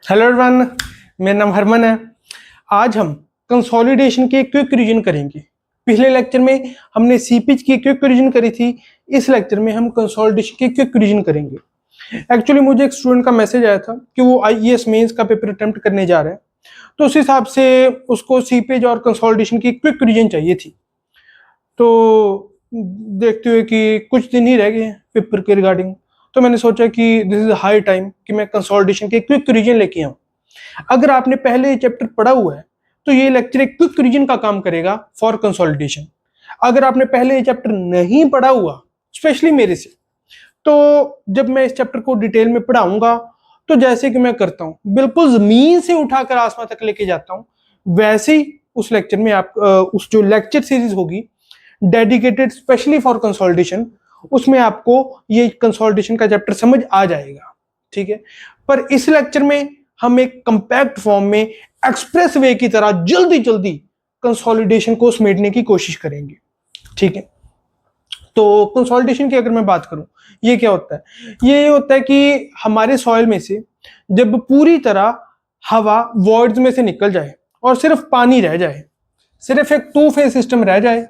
Hello everyone, मेरा नाम हरमन है। आज हम कंसोलिडेशन की एक क्विक रिवीजन करेंगे। पिछले लेक्चर में हमने सीपीज की क्विक रिवीजन करी थी। इस लेक्चर में हम कंसोलिडेशन की क्विक रिवीजन करेंगे। एक्चुअली मुझे एक स्टूडेंट का मैसेज आया था कि वो आईईएस मेंस का पेपर अटेम्प्ट करने जा रहा है, तो उस हिसाब से उसको सीपेज और कंसोलिडेशन की क्विक रिवीजन चाहिए थी। तो देखते हुए कि कुछ दिन ही रह गए हैं पेपर के रिगार्डिंग, तो मैंने सोचा कि दिस इज हाई टाइम कि मैं कंसोलिडेशन के क्विक रिवीजन लेके आऊँ। अगर आपने पहले चैप्टर पढ़ा हुआ है तो ये लेक्चर एक क्विक रिवीजन का काम करेगा फॉर कंसोलिडेशन। अगर आपने पहले ये चैप्टर नहीं पढ़ा हुआ, स्पेशली मेरे से, तो जब मैं इस चैप्टर को डिटेल में पढ़ाऊंगा तो जैसे कि मैं करता हूँ, बिल्कुल जमीन से उठाकर आसमान तक लेके जाता हूँ, वैसे ही उस लेक्चर में आप उस जो लेक्चर सीरीज होगी डेडिकेटेड स्पेशली फॉर कंसोलिडेशन, उसमें आपको ये कंसोलिडेशन का चैप्टर समझ आ जाएगा। ठीक है, पर इस लेक्चर में हम एक कंपैक्ट फॉर्म में एक्सप्रेस वे की तरह जल्दी जल्दी कंसोलिडेशन को समेटने की कोशिश करेंगे। ठीक है, तो कंसोलिडेशन की अगर मैं बात करूं, ये क्या होता है? ये होता है कि हमारे सॉइल में से जब पूरी तरह हवा वॉइड्स में से निकल जाए और सिर्फ पानी रह जाए, सिर्फ एक टू फेज सिस्टम रह जाए।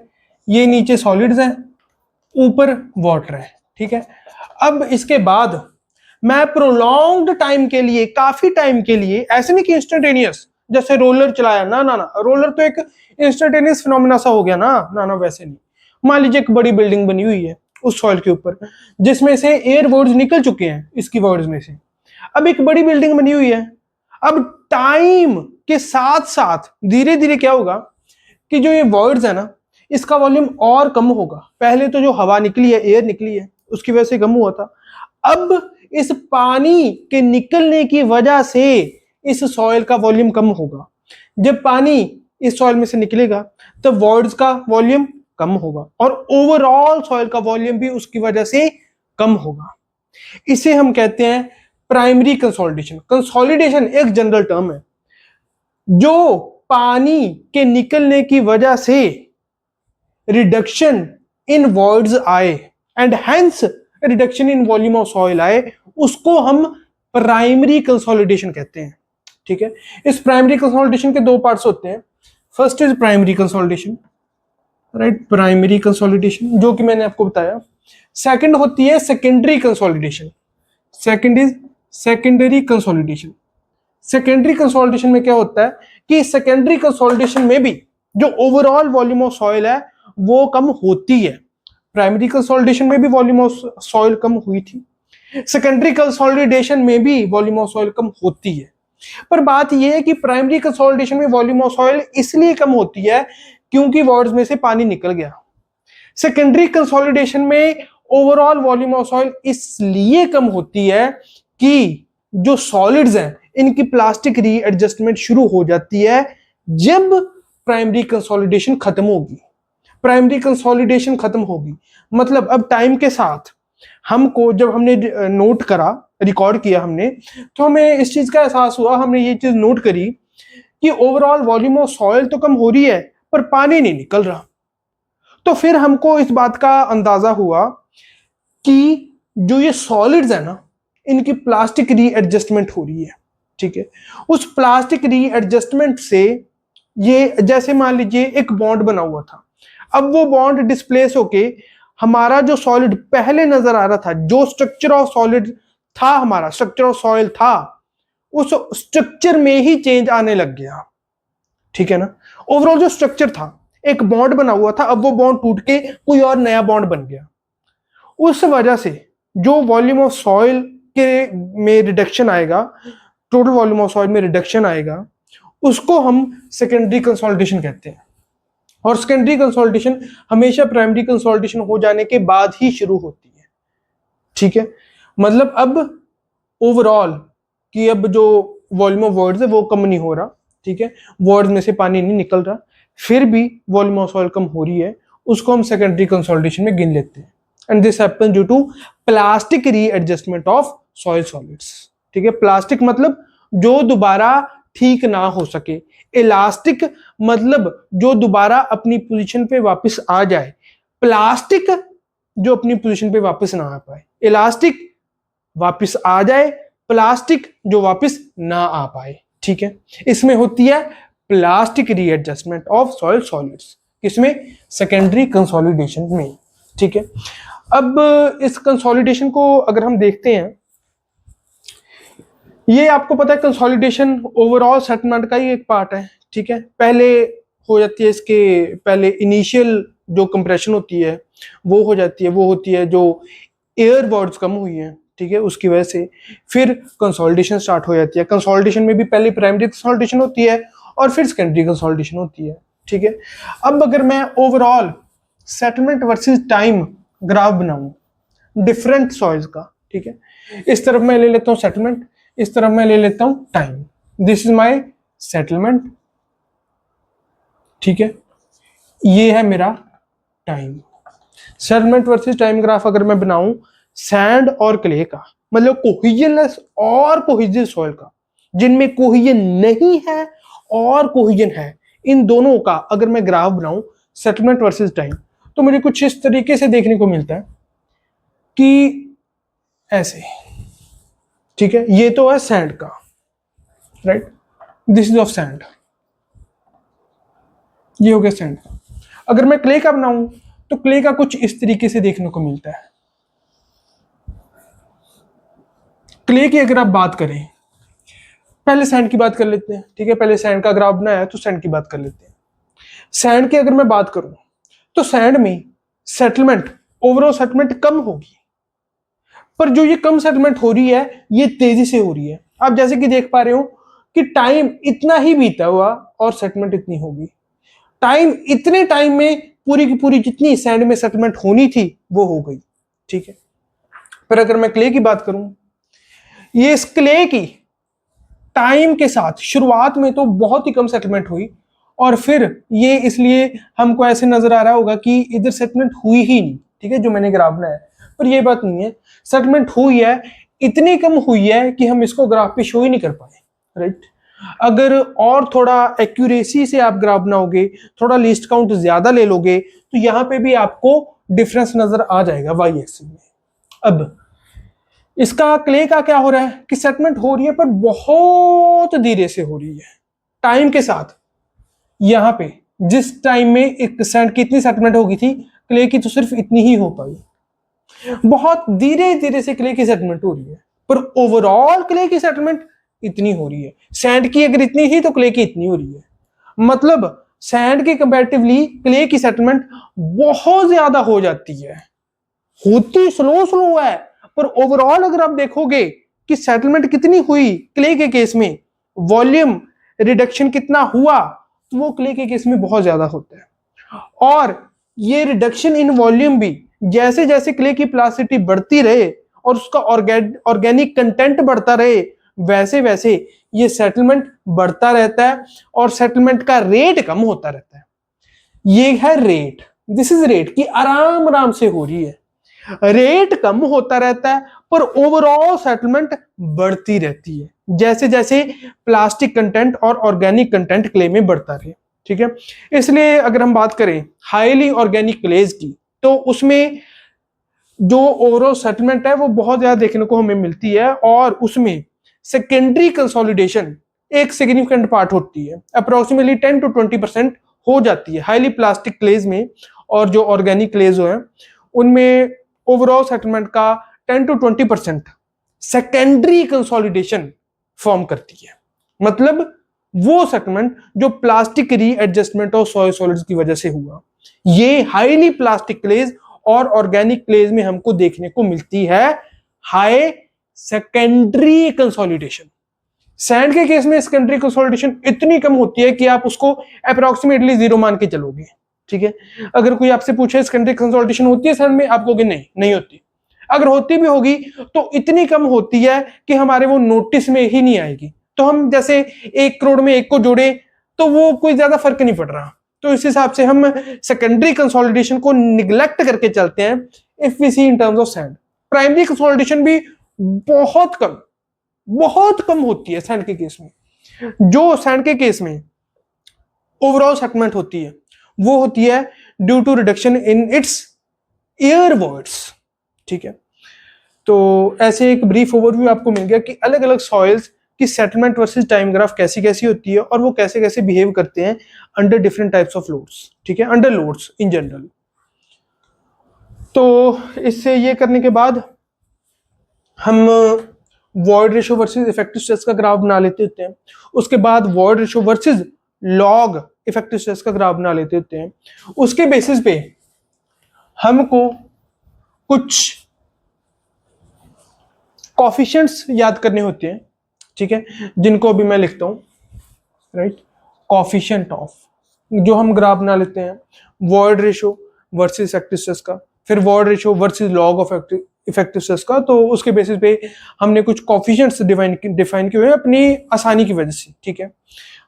ये नीचे सॉलिड्स हैं, ऊपर वाटर है। ठीक है, अब इसके बाद मैं प्रोलॉन्ग्ड टाइम के लिए, काफी टाइम के लिए, ऐसे नहीं कि इंस्टेंटेनियस जैसे रोलर चलाया, ना ना ना, रोलर तो एक इंस्टेंटेनियस फिनोमेना सा हो गया ना, ना ना, वैसे नहीं। मान लीजिए एक बड़ी बिल्डिंग बनी हुई है उस सॉइल के ऊपर, जिसमें से एयर वर्ड्स निकल चुके हैं इसकी वर्ड्स में से। अब एक बड़ी बिल्डिंग बनी हुई है। अब टाइम के साथ साथ धीरे धीरे क्या होगा कि जो ये वर्ड्स है ना, इसका वॉल्यूम और कम होगा। पहले तो जो हवा निकली है, एयर निकली है, उसकी वजह से कम हुआ था। अब इस पानी के निकलने की वजह से इस सॉइल का वॉल्यूम कम होगा। जब पानी इस सॉइल में से निकलेगा तो वर्ड्स का वॉल्यूम कम होगा और ओवरऑल सॉइल का वॉल्यूम भी उसकी वजह से कम होगा। इसे हम कहते हैं प्राइमरी कंसोलिडेशन। कंसोलिडेशन एक जनरल टर्म है। जो पानी के निकलने की वजह से रिडक्शन इन वॉइड्स आए and hence reduction in volume of soil आए, उसको हम प्राइमरी कंसोलिडेशन कहते हैं। ठीक है, इस प्राइमरी कंसोलिडेशन के दो पार्ट्स होते हैं। First is primary consolidation, right, primary consolidation जो कि मैंने आपको बताया। सेकंड होती है secondary consolidation. Second is secondary consolidation. Secondary consolidation में क्या होता है कि सेकेंडरी कंसोलिडेशन में भी जो ओवरऑल वॉल्यूम ऑफ सॉइल है वो कम होती है। प्राइमरी कंसोलिडेशन में भी वॉल्यूम ऑफ सॉइल कम हुई थी, सेकेंडरी कंसोलिडेशन में भी वॉल्यूम ऑफ सॉइल कम होती है। पर बात यह है कि प्राइमरी कंसोलिडेशन में वॉल्यूम ऑफ सॉइल इसलिए कम होती है क्योंकि वर्ड्स में से पानी निकल गया। सेकेंडरी कंसोलिडेशन में ओवरऑल वॉल्यूम ऑफ सॉइल इसलिए कम होती है कि जो सॉलिड्स हैं इनकी प्लास्टिक रीएडजस्टमेंट शुरू हो जाती है जब प्राइमरी कंसोलिडेशन खत्म होगी। प्राइमरी कंसोलिडेशन खत्म होगी मतलब अब टाइम के साथ हमको, जब हमने नोट करा, रिकॉर्ड किया हमने, तो हमें इस चीज का एहसास हुआ, हमने ये चीज नोट करी कि ओवरऑल वॉल्यूम ऑफ सॉइल तो कम हो रही है पर पानी नहीं निकल रहा। तो फिर हमको इस बात का अंदाजा हुआ कि जो ये सॉलिड्स है ना, इनकी प्लास्टिक रीएडजस्टमेंट हो रही है। ठीक है, उस प्लास्टिक रीएडजस्टमेंट से ये, जैसे मान लीजिए एक बॉन्ड बना हुआ था, अब वो बॉन्ड डिस्प्लेस होके हमारा जो सॉलिड पहले नजर आ रहा था, जो स्ट्रक्चर ऑफ सॉलिड था, हमारा स्ट्रक्चर ऑफ सॉइल था, उस स्ट्रक्चर में ही चेंज आने लग गया। ठीक है ना, ओवरऑल जो स्ट्रक्चर था, एक बॉन्ड बना हुआ था, अब वो बॉन्ड टूट के कोई और नया बॉन्ड बन गया। उस वजह से जो वॉल्यूम ऑफ सॉइल के में रिडक्शन आएगा, टोटल वॉल्यूम ऑफ सॉइल में रिडक्शन आएगा, उसको हम सेकेंडरी कंसोलिडेशन कहते हैं। और सेकेंडरी कंसोलिडेशन हमेशा प्राइमरी कंसोलिडेशन हो जाने के बाद ही शुरू होती है। ठीक है, मतलब अब ओवरऑल कि अब जो वॉल्यूम ऑफ वर्ड्स है वो कम नहीं हो रहा। ठीक है, वर्ड्स में से पानी नहीं निकल रहा, फिर भी वॉल्यूम ऑफ सॉइल कम हो रही है, उसको हम सेकेंडरी कंसोलिडेशन में गिन लेते हैं। And this happens due to plastic readjustment of soil solids. ठीक है, प्लास्टिक मतलब जो दोबारा ठीक ना हो सके, इलास्टिक मतलब जो दोबारा अपनी पोजीशन पे वापस आ जाए, प्लास्टिक जो अपनी पोजीशन पे वापस ना आ पाए, इलास्टिक वापस आ जाए प्लास्टिक जो वापस ना आ पाए, ठीक है। इसमें होती है plastic readjustment of soil solids, किसमें, सेकेंडरी कंसोलिडेशन में, ठीक है। अब इस कंसोलिडेशन को अगर हम देखते हैं, ये आपको पता है कंसोलिडेशन ओवरऑल सेटलमेंट का ही एक पार्ट है, ठीक है। पहले हो जाती है, इसके पहले इनिशियल जो कंप्रेशन होती है वो हो जाती है, वो होती है जो एयर वर्ड्स कम हुई है, ठीक है, उसकी वजह से फिर कंसोलिडेशन स्टार्ट हो जाती है। कंसोलिडेशन में भी पहले प्राइमरी कंसोलिडेशन होती है और फिर सेकेंडरी कंसोलिडेशन होती है, ठीक है। अब अगर मैं overall settlement versus time graph बनाऊं डिफरेंट सॉइल्स का, ठीक है, इस तरफ मैं ले लेता हूं सेटलमेंट, इस तरफ मैं ले लेता हूं time. This is my settlement, ठीक है, ये है मेरा time. Settlement versus time graph अगर मैं बनाऊं सैंड और क्ले का, मतलब कोहिजनलेस और कोहिजन सॉइल का, जिनमें कोहिजन नहीं है और कोहिजन है, इन दोनों का अगर मैं ग्राफ बनाऊं सेटलमेंट वर्सेस टाइम, तो मुझे कुछ इस तरीके से देखने को मिलता है कि ऐसे, ठीक है। ये तो है सैंड का, right, this is of sand, ये हो गया सैंड का। अगर मैं क्ले का बनाऊं तो क्ले का कुछ इस तरीके से देखने को मिलता है। क्ले की अगर आप बात करें, पहले सैंड की बात कर लेते हैं, ठीक है, पहले सैंड का ग्राफ बनाया तो सैंड की बात कर लेते हैं। सैंड की अगर मैं बात करूं तो सैंड में सेटलमेंट, ओवरऑल सेटलमेंट कम होगी, पर जो ये कम सेटलमेंट हो रही है ये तेजी से हो रही है। आप जैसे कि देख पा रहे हो कि टाइम इतना ही बीता हुआ और सेटलमेंट इतनी होगी। टाइम, इतने टाइम में पूरी की पूरी जितनी सैंड में सेटलमेंट होनी थी वो हो गई, ठीक है। पर अगर मैं क्ले की बात करूं, ये इस क्ले की टाइम के साथ शुरुआत में तो बहुत ही कम सेटलमेंट हुई, और फिर ये इसलिए हमको ऐसे नजर आ रहा होगा कि इधर सेटलमेंट हुई ही नहीं, ठीक है, जो मैंने ग्राफ बनाया, पर ये बात नहीं है, सेटलमेंट हुई है, इतनी कम हुई है कि हम इसको ग्राफ पे शो ही नहीं कर पाए, राइट। अगर और थोड़ा एक्यूरेसी से आप ग्राफ बनाओगे, थोड़ा लीस्ट काउंट ज्यादा ले लोगे, तो यहां पे भी आपको डिफरेंस नजर आ जाएगा वाई एक्सिस में। अब इसका क्ले का क्या हो रहा है कि सेटलमेंट हो रही है पर बहुत धीरे से हो रही है टाइम के साथ। यहां पे जिस टाइम में एक सैंड की इतनी सेटलमेंट होगी थी, क्ले की तो सिर्फ इतनी ही हो पाई। बहुत धीरे धीरे से क्ले की सेटलमेंट हो रही है, पर ओवरऑल क्ले की सेटलमेंट इतनी हो रही है। सैंड की अगर इतनी थी तो क्ले की इतनी हो रही है, मतलब सैंड के कंपैरेटिवली क्ले की सेटलमेंट बहुत ज्यादा हो जाती है। होती स्लो स्लो है, पर ओवरऑल अगर आप देखोगे कि सेटलमेंट कितनी हुई क्ले के केस में, वॉल्यूम रिडक्शन कितना हुआ, तो वो क्ले के केस में बहुत ज्यादा होता है। और ये रिडक्शन इन वॉल्यूम भी जैसे जैसे क्ले की प्लास्टिसिटी बढ़ती रहे और उसका ऑर्गेनिक कंटेंट बढ़ता रहे, वैसे वैसे ये सेटलमेंट बढ़ता रहता है और सेटलमेंट का रेट कम होता रहता है। ये है रेट, दिस इज रेट की आराम आराम से हो रही है, रेट कम होता रहता है पर ओवरऑल सेटलमेंट बढ़ती रहती है जैसे जैसे प्लास्टिक कंटेंट और ऑर्गेनिक कंटेंट क्ले में बढ़ता रहे, ठीक है। इसलिए अगर हम बात करें हाईली ऑर्गेनिक क्लेज की, तो उसमें जो ओवरऑल सेटलमेंट है वो बहुत ज्यादा देखने को हमें मिलती है, और उसमें सेकेंडरी कंसोलिडेशन एक सिग्निफिकेंट पार्ट होती है, अप्रोक्सीमेटली 10 to 20% हो जाती है हाईली प्लास्टिक क्लेज में। और जो ऑर्गेनिक क्लेज है उनमें ओवरऑल सेटलमेंट का 10 to 20% सेकेंडरी कंसोलिडेशन फॉर्म करती है, मतलब वो सेटलमेंट जो plastic readjustment of soil solids की वजह से हुआ, ये हाईली प्लास्टिक क्लेज और ऑर्गेनिक क्लेज में हमको देखने को मिलती है हाई सेकेंडरी कंसोलिडेशन। सैंड के केस में सेकेंडरी कंसोलिडेशन इतनी कम होती है कि आप उसको अप्रोक्सीमेटली जीरो मान के चलोगे, ठीक है। अगर कोई आपसे पूछे सेकेंडरी कंसोलिडेशन होती है सैंड में, आप कहोगे नहीं, नहीं होती। अगर होती भी होगी तो इतनी कम होती है कि हमारे वो नोटिस में ही नहीं आएगी। तो हम जैसे 1 करोड़ में 1 को जोड़े तो वो कोई ज्यादा फर्क नहीं पड़ रहा, तो इस हिसाब से हम सेकेंडरी कंसोलिडेशन को निग्लेक्ट करके चलते हैं if we see in terms of sand. Primary consolidation भी बहुत कम होती है सैंड के केस में। जो सैंड के केस में ओवरऑल सेटलमेंट होती है वो होती है due to reduction in its air voids, ठीक है। तो ऐसे एक ब्रीफ ओवरव्यू आपको मिल गया कि अलग अलग सॉइल्स की सेटलमेंट वर्सेस टाइम ग्राफ कैसी कैसी होती है और वो कैसे कैसे बिहेव करते हैं under different types of loads, ठीक है, अंडर लोड्स इन जनरल। तो इससे ये करने के बाद हम void ratio versus effective stress का ग्राफ बना लेते होते हैं। उसके बाद void ratio versus log effective stress का ग्राफ बना लेते होते हैं। उसके बेसिस पे हमको कुछ कॉफिशिएंट्स याद करने होते हैं, ठीक है, जिनको अभी मैं लिखता हूं, राइट। कॉफिशिएंट ऑफ, जो हम ग्राफ बना लेते हैं void ratio versus effective stress का, फिर void ratio versus log of effective stress का। तो उसके बेसिस पे हमने कुछ कॉफिशिएंट्स डिफाइन किए हुए अपनी आसानी की वजह से, ठीक है,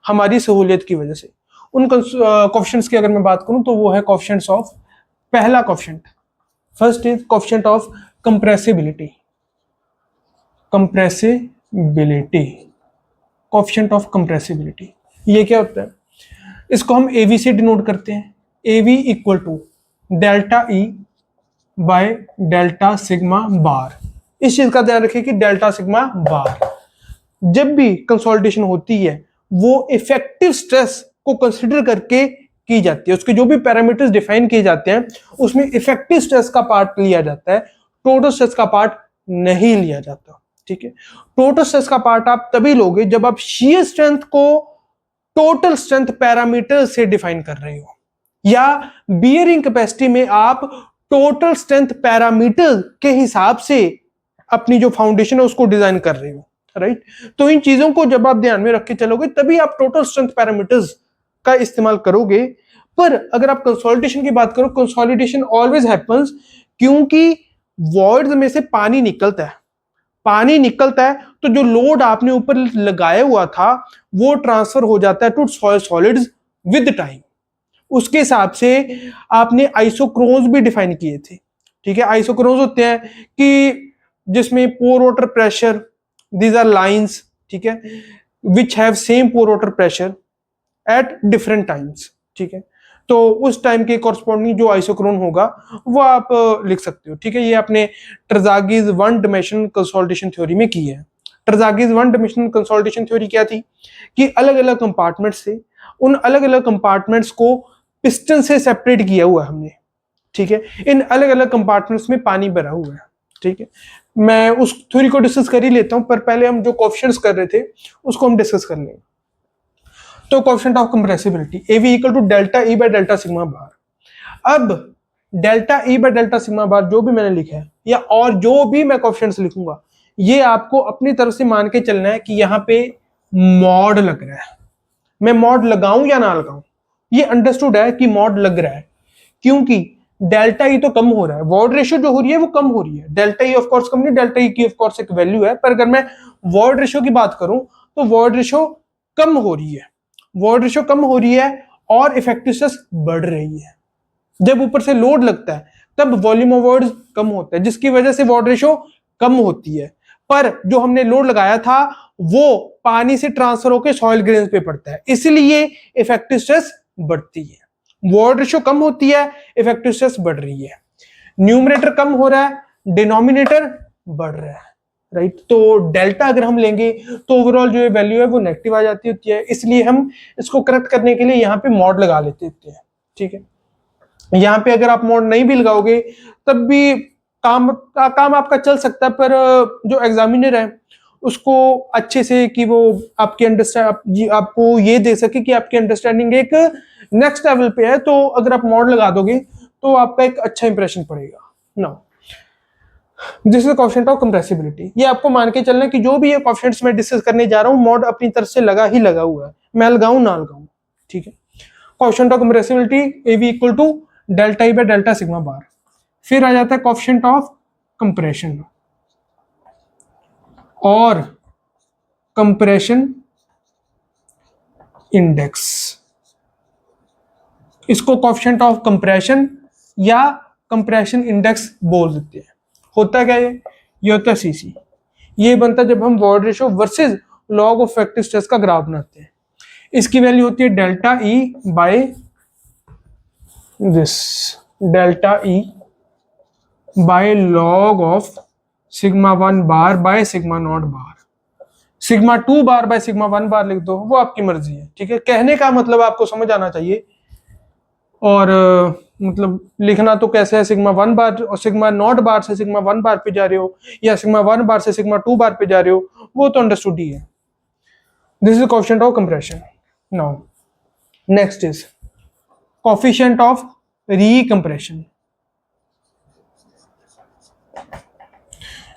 हमारी सहूलियत की वजह से। उन कॉफिशिएंट्स की अगर मैं बात करूं तो वो है कॉफिशिएंट्स ऑफ, पहला coefficient first is coefficient of compressibility, compressibility, coefficient of compressibility. ये क्या होता है? इसको हम एवी से डिनोट करते हैं। A v equal to delta e by delta sigma bar. इस चीज का ध्यान रखिए कि डेल्टा सिग्मा बार जब भी कंसोलिडेशन होती है वो इफेक्टिव स्ट्रेस को कंसिडर करके की जाती है। उसके जो भी पैरामीटर्स डिफाइन किए जाते हैं उसमें इफेक्टिव स्ट्रेस का पार्ट लिया जाता है, टोटल स्ट्रेस का पार्ट नहीं लिया जाता, ठीक है। टोटल स्ट्रेस का पार्ट आप तभी लोगे जब आप शियर स्ट्रेंथ को टोटल स्ट्रेंथ पैरामीटर से डिफाइन कर रहे हो, या बियरिंग कैपेसिटी में आप टोटल स्ट्रेंथ पैरामीटर के हिसाब से अपनी जो फाउंडेशन है उसको डिजाइन कर रहे हो, राइट। तो इन चीजों को जब आप ध्यान में रख के चलोगे तभी आप टोटल स्ट्रेंथ पैरामीटर्स का इस्तेमाल करोगे। पर अगर आप कंसोलिडेशन की बात करो, कंसोलिडेशन ऑलवेज हैपेंस क्योंकि वॉइड्स में से पानी निकलता है। पानी निकलता है तो जो लोड आपने ऊपर लगाया हुआ था वो ट्रांसफर हो जाता है टू सॉलिड्स विद टाइम। उसके हिसाब से आपने आइसोक्रोन्स भी डिफाइन किए थे, ठीक है। आइसोक्रोन्स होते हैं कि जिसमें pore water pressure, these are lines, ठीक है, which have same pore water pressure at different times, ठीक है। तो उस टाइम के कॉरस्पॉन्डिंग जो आइसोक्रोन होगा वो आप लिख सकते हो, ठीक है। ये आपने ट्रजागीज वन डायमेंशनल कंसोलिडेशन थ्योरी में की है। Terzaghi's one dimensional consolidation theory क्या थी कि अलग अलग कंपार्टमेंट से उन अलग अलग कंपार्टमेंट्स को पिस्टन से सेपरेट किया हुआ है हमने, ठीक है। इन अलग अलग कंपार्टमेंट्स में पानी भरा हुआ है, ठीक है। मैं उस थ्योरी को डिस्कस कर ही लेता हूं, पर पहले हम जो कोएफिशिएंट्स कर रहे थे उसको हम डिस्कस कर लेंगे। तो coefficient of compressibility a v equal to delta e by delta sigma bar. अब delta e by delta sigma bar जो भी मैंने लिखा है या और जो भी मैं कोएफिशिएंट्स लिखूंगा ये आपको अपनी तरफ से मान के चलना है कि यहाँ पे मॉड लग रहा है। मैं मॉड लगाऊं या ना लगाऊं, ये अंडरस्टूड है कि मॉड लग रहा है क्योंकि डेल्टा ई तो कम हो रहा है, वॉइड रेशियो जो हो रही है वो कम हो रही है। डेल्टा ई ऑफ कोर्स कम नहीं, डेल्टा ई की ऑफ कोर्स एक वैल्यू है, पर अगर मैं वॉइड रेशियो की बात करूं तो वॉइड रेशियो कम हो रही है। वॉइड रेशियो कम हो रही है और इफेक्टिव स्ट्रेस बढ़ रही है। जब ऊपर से लोड लगता है तब वॉल्यूम ऑफ वॉइड्स कम होता है जिसकी वजह से वॉइड रेशियो कम होती है। पर जो हमने लोड लगाया था वो पानी से ट्रांसफर होकर सॉइल ग्रेन्स पे पड़ता है, इसलिए इफेक्टिव स्ट्रेस बढ़ती है। वॉइड रेशियो कम होती है, इफेक्टिव स्ट्रेस बढ़ रही है। न्यूमरेटर कम हो रहा है, डिनोमिनेटर बढ़ रहा है, राइट। तो डेल्टा अगर हम लेंगे तो ओवरऑल जो वैल्यू है वो नेगेटिव आ जाती होती है, इसलिए हम इसको करेक्ट करने के लिए यहाँ पे मॉड लगा लेते होते हैं, ठीक है। यहाँ पे अगर आप मॉड नहीं भी लगाओगे तब भी काम आपका चल सकता है, पर जो एग्जामिनर है उसको अच्छे से कि वो आपके आपको ये दे सके कि आपकी अंडरस्टैंडिंग एक नेक्स्ट लेवल पे है, तो अगर आप मॉड लगा दोगे तो आपका एक अच्छा इंप्रेशन पड़ेगा। Now this is coefficient of compressibility. ये आपको मान के चलना कि जो भी ये कोएफिशिएंट्स मैं डिस्कस करने जा रहा हूँ मॉड अपनी तरफ से लगा हुआ है, मैं लगाऊं ना लगाऊं, ठीक है। Coefficient of compressibility a v equal to delta e by delta sigma bar. फिर आ जाता है कोएफिशिएंट ऑफ कंप्रेशन और कंप्रेशन इंडेक्स। इसको कोएफिशिएंट ऑफ कंप्रेशन या कंप्रेशन इंडेक्स बोल देते हैं। होता क्या ये होता है सीसी। ये बनता है जब हम void ratio versus log of effective stress का ग्राफ बनाते हैं। इसकी वैल्यू होती है delta e by this, delta e by log of sigma 1 bar by sigma naught bar, sigma 2 bar by sigma 1 बार लिख दो, वो आपकी मर्जी है, ठीक है। कहने का मतलब आपको समझ आना चाहिए, और मतलब लिखना तो कैसे है, सिग्मा 1 बार और सिग्मा नॉट बार से सिग्मा 1 बार पे जा रहे हो या सिग्मा 1 बार से सिग्मा 2 बार पे जा रहे हो, वो तो अंडरस्टूड ही है। This is coefficient of compression. Now next is coefficient of recompression.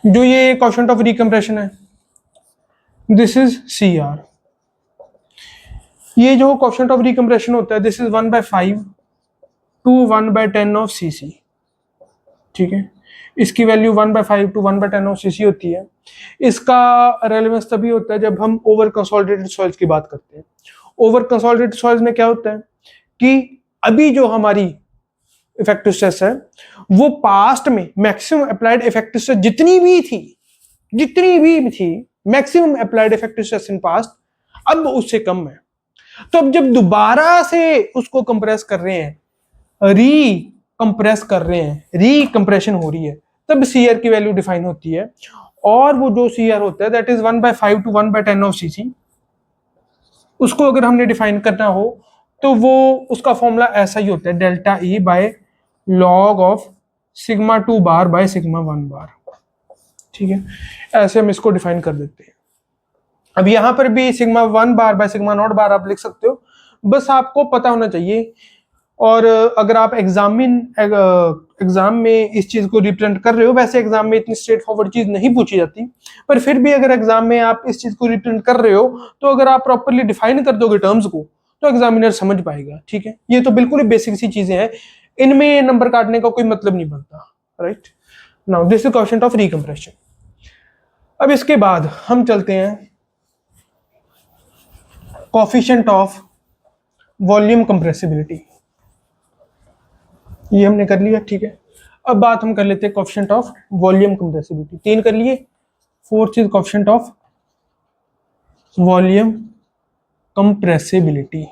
जो ये कोएफिशिएंट ऑफ रीकम्प्रेशन है, दिस इज CR। ये जो कोएफिशिएंट ऑफ रीकम्प्रेशन होता है, this is 1/5 to 1/10 of CC, ठीक है। इसकी वैल्यू 1/5 टू 1/10 ऑफ CC होती है। इसका रेलेवेंस तभी होता है जब हम ओवर कंसोलिडेटेड सॉइल्स की बात करते हैं। ओवर कंसोलिडेटेड सॉइल्स में क्या होता है कि अभी जो हमारी इफेक्टिव स्ट्रेस है वो पास्ट में मैक्सिमम अप्लाइड इफेक्टिव स्ट्रेस जितनी भी थी maximum applied effective stress in past अब उससे कम है। तो अब जब दोबारा से उसको कंप्रेस कर रहे हैं, रीकंप्रेशन हो रही है, तब CR की वैल्यू डिफाइन होती है। और वो जो CR होता है that is 1/5 to 1/10 of CC। उसको अगर हमने डिफाइन करना हो तो वो उसका फॉर्मूला ऐसा ही होता है, delta E by log of sigma 2 bar by sigma 1 bar, ठीक है। ऐसे हम इसको डिफाइन कर देते हैं। अब यहां पर भी sigma 1 bar by sigma naught bar आप लिख सकते हो, बस आपको पता होना चाहिए। और अगर आप एग्जाम में इस चीज को रिप्रेजेंट कर रहे हो, वैसे एग्जाम में इतनी स्ट्रेट फॉरवर्ड चीज नहीं पूछी जाती, पर फिर भी अगर एग्जाम में आप इस चीज को रिप्रेजेंट कर रहे हो तो अगर आप प्रॉपरली डिफाइन कर दोगे टर्म्स को तो एग्जामिनर समझ पाएगा, ठीक है। ये तो बिल्कुल ही बेसिक सी चीजें हैं, इनमें नंबर काटने का कोई मतलब नहीं बनता, right. Now this is coefficient of recompression. अब इसके बाद हम चलते हैं कोएफिशिएंट ऑफ वॉल्यूम कंप्रेसिबिलिटी। ये हमने कर लिया, ठीक है। अब बात हम कर लेते हैं कोएफिशिएंट ऑफ वॉल्यूम कंप्रेसिबिलिटी। 3 कर लिए। Fourth is coefficient of volume compressibility.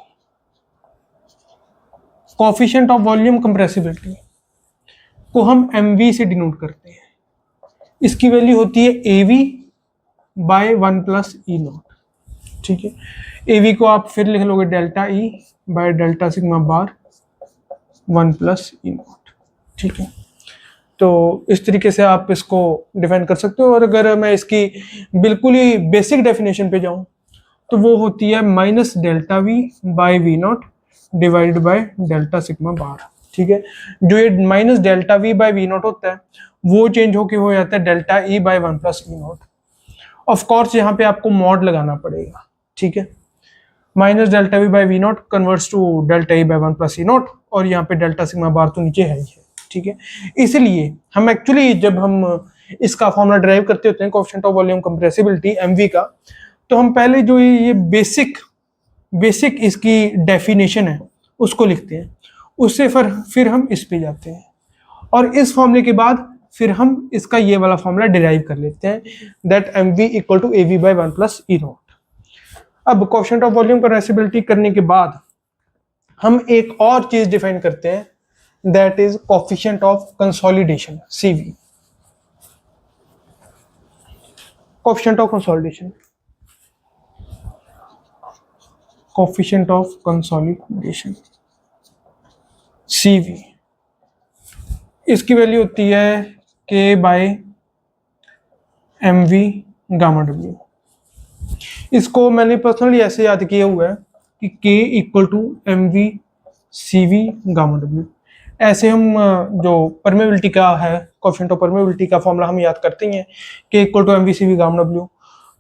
Coefficient of volume compressibility को हम MV से डिनोट करते हैं। इसकी वैल्यू होती है AV बाय 1 प्लस E0, ठीक है। AV को आप फिर लिख लोगे delta E bye delta sigma बार 1 प्लस E0, ठीक है। तो इस तरीके से आप इसको डिफाइन कर सकते हो। और अगर मैं इसकी बिल्कुल ही बेसिक डेफिनेशन पे जाऊं तो वो होती है minus delta V by V0 divide by delta sigma bar, ठीक है। जो ये minus delta V by V0 होता है वो चेंज होके हो जाता है delta E by 1 plus E0। Of course यहाँ पे आपको मॉड लगाना पड़ेगा, ठीक है। Minus delta V by V0 converts to delta E by 1 plus E0, और यहाँ पे डेल्टा सिग्मा बार तो नीचे है ही है, ठीक है। इसलिए हम एक्चुअली जब हम इसका फॉर्मूला ड्राइव करते होते हैं coefficient of volume compressibility MV का, तो हम पहले जो ये बेसिक इसकी डेफिनेशन है उसको लिखते हैं, उससे फिर हम इस पे जाते हैं, और इस फॉर्मूले के बाद फिर हम इसका ये वाला फॉर्मूला डिराइव कर लेते हैं, that MV equal to AV by 1 plus E0। अब कोएफिशिएंट ऑफ वॉल्यूम कंप्रेसिबिलिटी करने के बाद हम एक और चीज डिफाइन करते हैं, that is coefficient of consolidation CV। Coefficient of consolidation, coefficient of consolidation CV, इसकी वैल्यू होती है K by MV gamma W। इसको मैंने पर्सनली ऐसे याद किया हुआ है कि K equal to MV CV gamma W। ऐसे हम जो परमेबिलिटी का है, कोएफिशिएंट ऑफ परमेबिलिटी का फॉर्मूला हम याद करते हैं K equal to MV CV gamma W।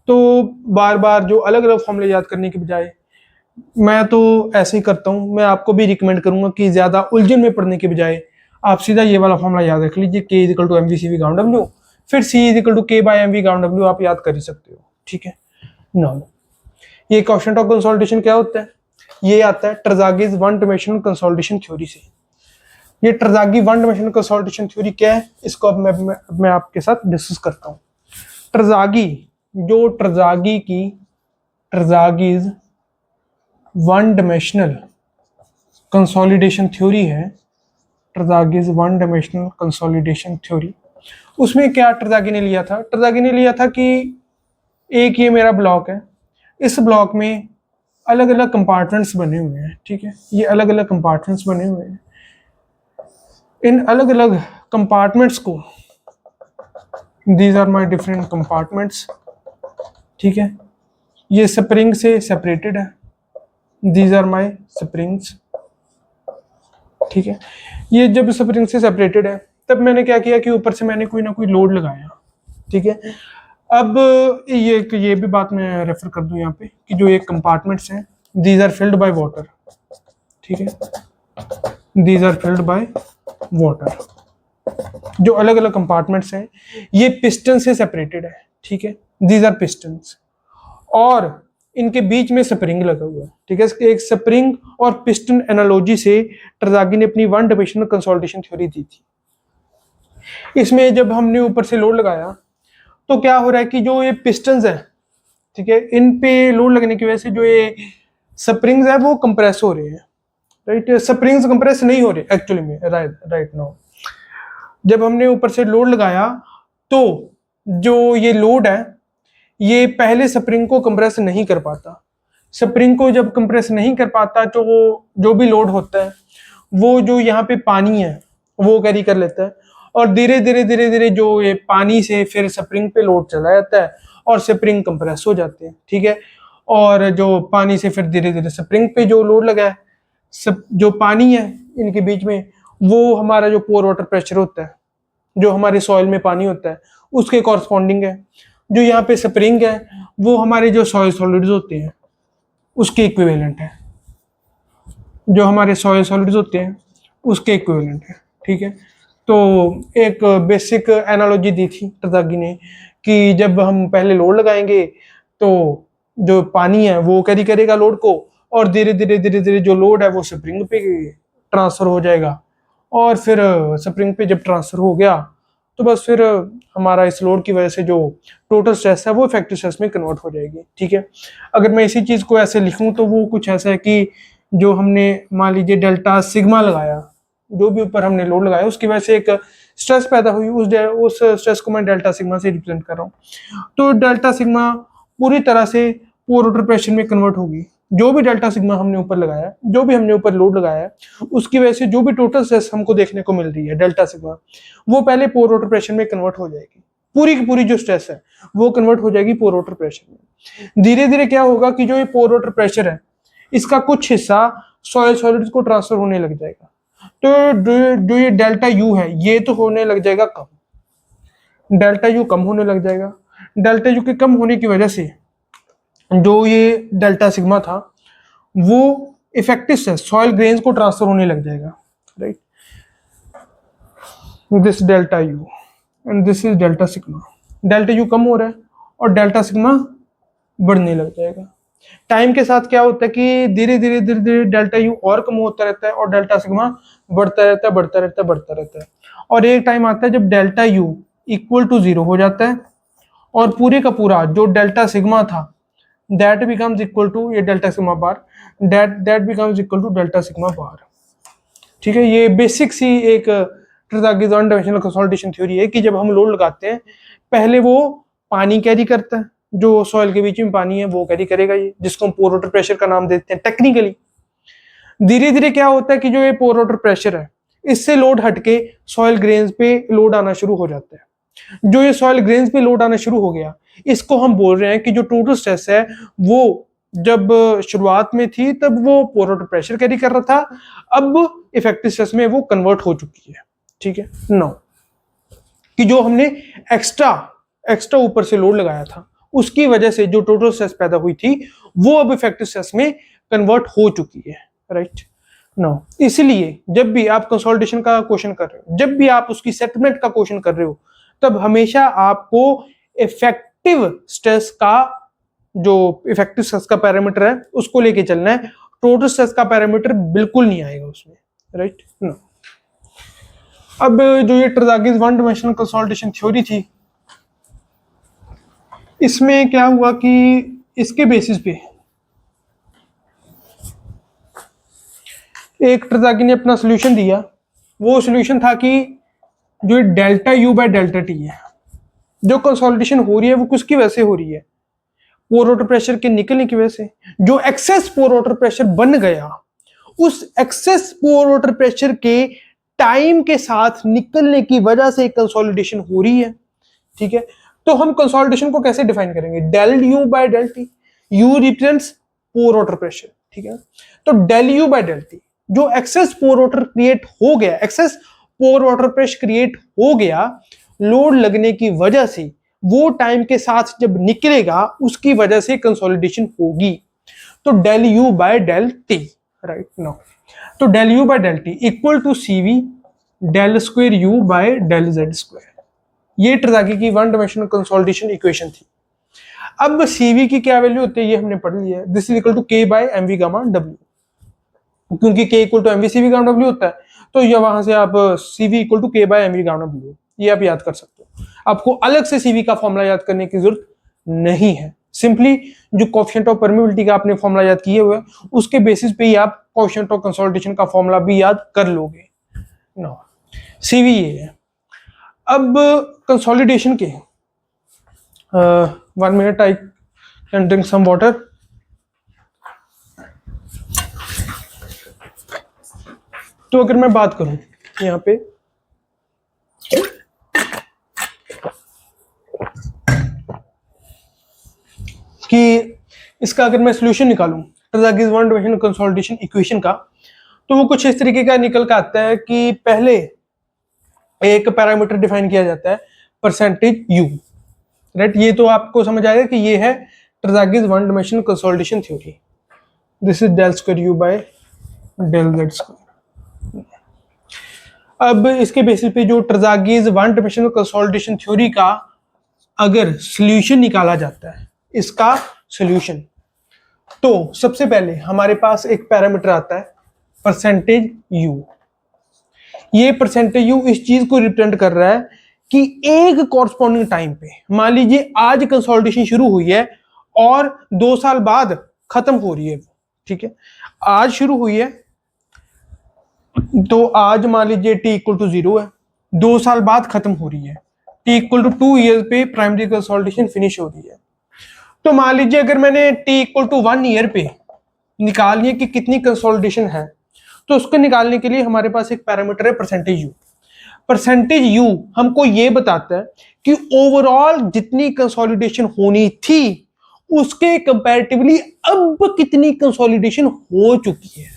तो बार बार जो अलग अलग फॉर्मूले याद करने के बजाय मैं तो ऐसे ही करता हूँ। मैं आपको भी रिकमेंड करूंगा कि ज्यादा उलझन में पढ़ने के बजाय आप सीधा ये वाला फॉर्मूला याद रख लीजिए, K equal to MV CV gamma W, फिर C equal to K by MV gamma W आप याद कर ही सकते हो, ठीक है। नाउ ये कोएफिशिएंट ऑफ कंसोलिडेशन क्या होता है, ये आता है Terzaghi's one dimensional consolidation theory से। ये ट्रजागी वन डायमेंशनल कंसोलिडेशन थ्योरी क्या है, इसको अब मैं आपके साथ डिस्कस करता हूँ। ट्रजागीज वन डायमेंशनल कंसोलिडेशन थ्योरी है, Terzaghi's one dimensional consolidation theory, उसमें क्या ट्रजागी ने लिया था, ट्रजागी ने लिया था कि एक ये मेरा ब्लॉक है, इस ब्लॉक में अलग अलग कंपार्टमेंट्स बने हुए हैं, ठीक है, ये अलग अलग कंपार्टमेंट्स बने हुए हैं। इन अलग अलग कंपार्टमेंट्स को, these are my different compartments, ठीक है, ये स्प्रिंग से सेपरेटेड है, दीज आर माय स्प्रिंग्स, ठीक है। ये जब स्प्रिंग से सेपरेटेड है तब मैंने क्या किया कि ऊपर से मैंने कोई ना कोई लोड लगाया, ठीक है। अब ये भी बात मैं रेफर कर दूं यहाँ पे कि जो ये कंपार्टमेंट्स हैं, these are filled by water, ठीक है, these are filled by water. जो अलग अलग कंपार्टमेंट्स हैं ये पिस्टन से सेपरेटेड है, ठीक है, दीज आर पिस्टन्स, और इनके बीच में स्प्रिंग लगा हुआ है, ठीक है। एक स्प्रिंग और पिस्टन एनालॉजी से ट्रजागी ने अपनी वन डायमेंशनल कंसोलिडेशन थ्योरी दी थी। इसमें जब हमने ऊपर से लोड लगाया तो क्या हो रहा है कि जो ये पिस्टन्स है, ठीक है, इन पे लोड लगने की वजह से जो ये स्प्रिंग्स है वो कंप्रेस हो रहे हैं, राइट। स्प्रिंग्स कंप्रेस नहीं हो रहे एक्चुअली में, राइट नाउ जब हमने ऊपर से लोड लगाया तो जो ये लोड है ये पहले स्प्रिंग को कंप्रेस नहीं कर पाता। स्प्रिंग को जब कंप्रेस नहीं कर पाता तो जो भी लोड होता है वो जो यहाँ पे पानी है वो कैरी कर लेता है, और धीरे धीरे जो ये पानी से फिर स्प्रिंग पे लोड चला जाता है और स्प्रिंग कंप्रेस हो जाते हैं, ठीक है। और जो पानी से फिर धीरे धीरे स्प्रिंग पे जो लोड लगा है, जो पानी है इनके बीच में, वो हमारा जो पोर वाटर प्रेशर होता है, जो हमारे सॉइल में पानी होता है उसके कॉरस्पॉन्डिंग है। जो यहाँ पे स्प्रिंग है वो हमारे जो सॉइल सॉलिड्स होते हैं उसके इक्विवेलेंट है, जो हमारे सॉइल सॉलिड्स होते हैं उसके इक्विवेलेंट है, ठीक है। तो एक बेसिक एनालॉजी दी थी ट्रजागी ने कि जब हम पहले लोड लगाएंगे तो जो पानी है वो कैरी करेगा लोड को, और धीरे धीरे जो लोड है वो स्प्रिंग पे ट्रांसफर हो जाएगा, और फिर स्प्रिंग पे जब ट्रांसफर हो गया तो बस फिर हमारा इस लोड की वजह से जो टोटल स्ट्रेस है वो इफेक्टिव स्ट्रेस में कन्वर्ट हो जाएगी, ठीक है। अगर मैं इसी चीज को ऐसे लिखूं तो वो कुछ ऐसा है कि जो हमने मान लीजिए डेल्टा सिग्मा लगाया, जो भी ऊपर हमने लोड लगाया उसकी वजह से एक स्ट्रेस पैदा हुई, उस स्ट्रेस को मैं डेल्टा सिग्मा से रिप्रेजेंट कर रहा हूँ। तो डेल्टा सिग्मा पूरी तरह से पोर वाटर प्रेशर में कन्वर्ट होगी। जो भी डेल्टा सिग्मा हमने ऊपर लगाया, जो भी हमने ऊपर लोड लगाया है उसकी वजह से जो भी टोटल स्ट्रेस हमको देखने को मिल रही है डेल्टा सिग्मा, वो पहले पोर वाटर प्रेशर में कन्वर्ट हो जाएगी। पूरी की पूरी जो स्ट्रेस है वो कन्वर्ट हो जाएगी पोर वाटर प्रेशर में। धीरे धीरे क्या होगा कि जो ये पोर वाटर प्रेशर है इसका कुछ हिस्सा सॉइल सॉलिड्स को ट्रांसफर होने लग जाएगा। तो जो ये डेल्टा यू है ये तो होने लग जाएगा कम, डेल्टा यू कम होने लग जाएगा। डेल्टा यू के कम होने की वजह से जो ये डेल्टा सिग्मा था वो इफेक्टिव से सॉइल ग्रेन्स को ट्रांसफर होने लग जाएगा, right. This delta U and this is delta sigma. Delta you come हो रहा है और डेल्टा सिग्मा बढ़ने लग जाएगा। टाइम के साथ क्या होता है कि धीरे धीरे डेल्टा यू और कम होता रहता है और डेल्टा सिग्मा बढ़ता रहता है, और एक टाइम आता है जब डेल्टा यू इक्वल टू 0 हो जाता है और पूरे का पूरा जो डेल्टा सिग्मा था that becomes equal to ये delta sigma bar, that becomes equal to delta sigma bar, ठीक है। ये बेसिक सी एक Terzaghi one dimensional consolidation theory है कि जब हम लोड लगाते हैं पहले वो पानी कैरी करता है, जो सॉइल के बीच में पानी है वो कैरी करेगा, ये जिसको हम पोर वाटर प्रेशर का नाम देते हैं टेक्निकली। धीरे धीरे क्या होता है कि जो ये पोर वाटर प्रेशर है इससे लोड हटके सॉइल ग्रेन्स पे लोड आना शुरू हो जाता है। जो ये सॉइल ग्रेन्स पे लोड आना शुरू हो गया इसको हम बोल रहे हैं कि जो टोटल स्ट्रेस है वो जब शुरुआत में थी तब वो पोर वाटर प्रेशर कैरी कर रहा था, अब इफेक्टिव स्ट्रेस में वो कन्वर्ट हो चुकी है, ठीक है। नो कि जो हमने एक्स्ट्रा ऊपर से लोड लगाया था उसकी वजह से जो टोटल स्ट्रेस पैदा हुई थी वो अब इफेक्टिव स्ट्रेस में कन्वर्ट हो चुकी है, राइट। नो इसलिए जब भी आप कंसोलिडेशन का क्वेश्चन कर रहे हो, जब भी आप उसकी सेटलमेंट का क्वेश्चन कर रहे हो, तब हमेशा आपको इफेक्टिव स्ट्रेस का जो इफेक्टिव स्ट्रेस का पैरामीटर है उसको लेके चलना है। टोटल स्ट्रेस का पैरामीटर बिल्कुल नहीं आएगा उसमें, राइट। नो अब जो ये ट्रजागीज वन डायमेंशनल कंसोलिडेशन थ्योरी थी इसमें क्या हुआ कि इसके बेसिस पे एक ट्रजागी ने अपना सोल्यूशन दिया। वो सोल्यूशन था कि जो delta U by delta T है, जो कंसोलिडेशन हो रही है वो किसकी वजह से हो रही है? पोर वाटर प्रेशर के निकलने की वजह से। जो एक्सेस पोर वाटर प्रेशर बन गया, उस एक्सेस पोर वाटर प्रेशर के टाइम के साथ निकलने की वजह से कंसोलिडेशन हो रही है। ठीक है, तो हम कंसोलिडेशन को कैसे डिफाइन करेंगे? Del you by del T. U represents pore water pressure. ठीक है, तो del you by del T, जो एक्सेस पोर वाटर क्रिएट हो गया, excess pore water pressure create हो गया लोड लगने की वजह से, वो टाइम के साथ जब निकलेगा उसकी वजह से कंसोलिडेशन होगी। तो del you by del t, right now, तो del you by del t equal to c v del square u by del z square. ये ट्रजागी की वन डायमेंशनल कंसोलिडेशन इक्वेशन थी। अब सीवी की क्या वैल्यू होती है ये हमने पढ़ लिया है। This is equal to K by MV gamma W, क्योंकि K equal to MV CV gamma W होता है, तो ये वहां से आप CV equal to K by MV gamma W ये आप याद कर सकते हो। आपको अलग से सीवी का फॉर्मूला याद करने की जरूरत नहीं है। सिंपली जो कोएफिशिएंट ऑफ परमिबिलिटी का आपने फॉर्मूला याद किए हुए उसके बेसिस पे ही आप कोएफिशिएंट ऑफ कंसोलिडेशन का फॉर्मूला भी याद कर लोगे। नो, सीवी ये है। अब कंसोलिडेशन के 1 minute, I can drink some water. तो अगर मैं बात करूं यहाँ पे कि इसका अगर मैं सोल्यूशन निकालूं ट्रजागीज वन डायमेंशनल कंसोलिडेशन इक्वेशन का, तो वो कुछ इस तरीके का निकल कर आता है कि पहले एक पैरामीटर डिफाइन किया जाता है परसेंटेज यू, राइट। ये तो आपको समझ आएगा कि ये है Terzaghi's one dimensional consolidation theory. This is del square u by del z square. अब इसके बेसिस पे जो Terzaghi's one dimensional consolidation theory का अगर सॉल्यूशन निकाला जाता है, इसका सॉल्यूशन, तो सबसे पहले हमारे पास एक पैरामीटर आता है परसेंटेज यू। ये परसेंटेज यू इस चीज को रिप्रेजेंट कर रहा है कि एक कॉरस्पॉन्डिंग टाइम पे, मान लीजिए आज कंसोलिडेशन शुरू हुई है और 2 साल बाद खत्म हो रही है। ठीक है, आज शुरू हुई है तो आज मान लीजिए टी इक्वल टू 0 है, 2 साल बाद खत्म हो रही है, टी इक्वल टू 2 ईयर पे प्राइमरी कंसोलिडेशन फिनिश हो रही है। तो मान लीजिए अगर मैंने टी इक्वल टू 1 ईयर पे निकालनी है कि कितनी कंसोलिडेशन है, तो उसको निकालने के लिए हमारे पास एक पैरामीटर है परसेंटेज यू। परसेंटेज यू हमको ये बताता है कि ओवरऑल जितनी कंसोलिडेशन होनी थी उसके कंपैरेटिवली अब कितनी कंसोलिडेशन हो चुकी है।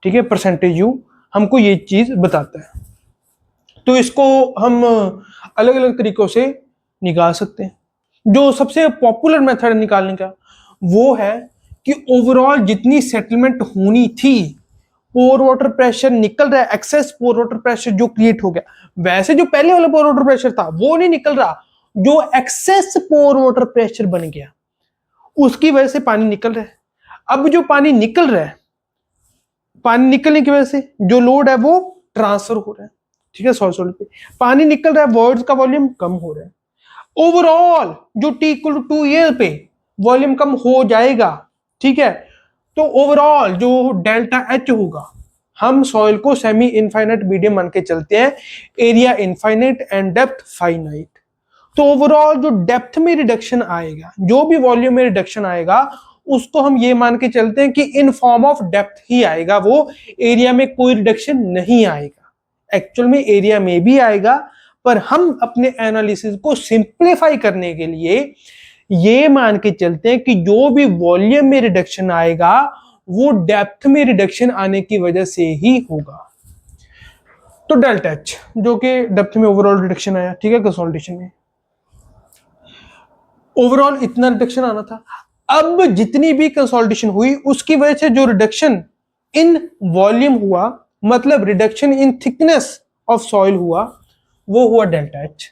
ठीक है, परसेंटेज यू हमको ये चीज बताता है। तो इसको हम अलग अलग तरीकों से निकाल सकते हैं। जो सबसे पॉपुलर मेथड निकालने का वो है कि ओवरऑल जितनी सेटलमेंट होनी थी, पोर वाटर प्रेशर निकल रहा है, एक्सेस पोर वाटर प्रेशर जो क्रिएट हो गया, वैसे जो पहले वाला पोर वाटर प्रेशर था वो नहीं निकल रहा, जो एक्सेस पोर वाटर प्रेशर बन गया उसकी वजह से पानी निकल रहा है। अब जो पानी निकल रहा है, पानी निकलने की वजह से जो लोड है वो ट्रांसफर हो रहा है। ठीक है, सॉलिड पे पानी निकल रहा है, वर्ड्स का वॉल्यूम कम हो रहा है। ओवरऑल जो टी इक्वल टू 2 ईयर पे वॉल्यूम कम हो जाएगा। ठीक है, तो ओवरऑल जो डेल्टा एच होगा, हम सॉइल को सेमी इनफाइनाइट मीडियम मान के चलते हैं, area infinite and depth finite. तो ओवरऑल जो डेप्थ में रिडक्शन आएगा, जो भी वॉल्यूम में रिडक्शन आएगा, उसको हम ये मान के चलते हैं कि इन फॉर्म ऑफ डेप्थ ही आएगा, वो एरिया में कोई रिडक्शन नहीं आएगा। एक्चुअल में एरिया में भी आएगा, पर हम अपने एनालिसिस को सिंप्लीफाई करने के लिए ये मान के चलते हैं कि जो भी वॉल्यूम में रिडक्शन आएगा वो डेप्थ में रिडक्शन आने की वजह से ही होगा। तो डेल्टा एच जो कि डेप्थ में ओवरऑल रिडक्शन आया, ठीक है, कंसोलिडेशन में ओवरऑल इतना रिडक्शन आना था। अब जितनी भी कंसोलिडेशन हुई उसकी वजह से जो रिडक्शन इन वॉल्यूम हुआ, मतलब reduction in thickness of soil हुआ, वो हुआ डेल्टा एच।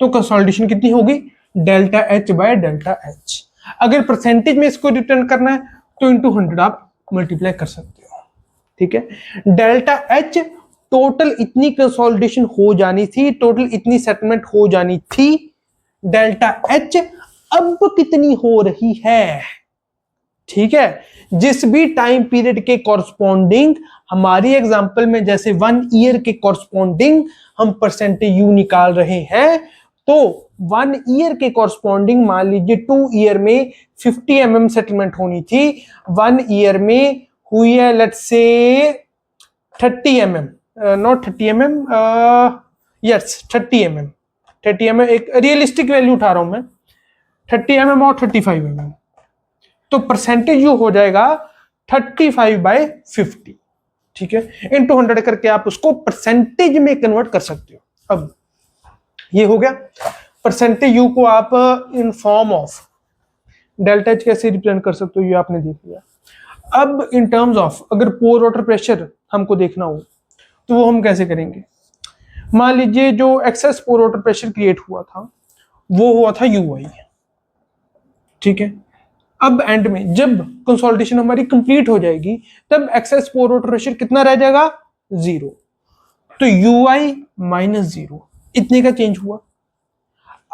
तो कंसोलिडेशन कितनी होगी? Delta h by delta H. अगर परसेंटेज में इसको रिटर्न करना है तो इंटू 100 आप मल्टीप्लाई कर सकते हो। ठीक है, डेल्टा एच टोटल इतनी कंसोलिडेशन हो जानी थी, टोटल इतनी सेटलमेंट हो जानी थी। डेल्टा एच अब कितनी हो रही है? ठीक है, जिस भी टाइम पीरियड के कॉरस्पॉन्डिंग हमारी एग्जांपल में जैसे 1 ईयर के कॉरस्पॉन्डिंग हम परसेंटेज यू निकाल रहे हैं, तो 1 ईयर के कॉरस्पॉन्डिंग मान लीजिए 2 ईयर में 50 mm सेटलमेंट होनी थी, 1 ईयर में हुई है let's say 30 mm, not 30 mm, yes 30 mm, 30 mm एक रियलिस्टिक वैल्यू उठा रहा हूं मैं, 30 mm और 35 mm, तो परसेंटेज यू हो जाएगा 35/50, ठीक है, इनटू 100 करके आप उसको परसेंटेज में कन्वर्ट कर सकते हो। अब ये हो गया परसेंटेज यू को आप in form of delta H कैसे रिप्रेजेंट कर सकते हो, ये आपने देख लिया। अब इन टर्म्स ऑफ अगर पोर वाटर प्रेशर हमको देखना हो तो वो हम कैसे करेंगे। मान लीजिए जो excess pore water pressure create हुआ था वो हुआ था ui, ठीक है। अब एंड में जब कंसोलिडेशन हमारी कंप्लीट हो जाएगी तब एक्सेस पोर वाटर प्रेशर कितना रह जाएगा, 0, तो ui माइनस 0 इतने का चेंज हुआ।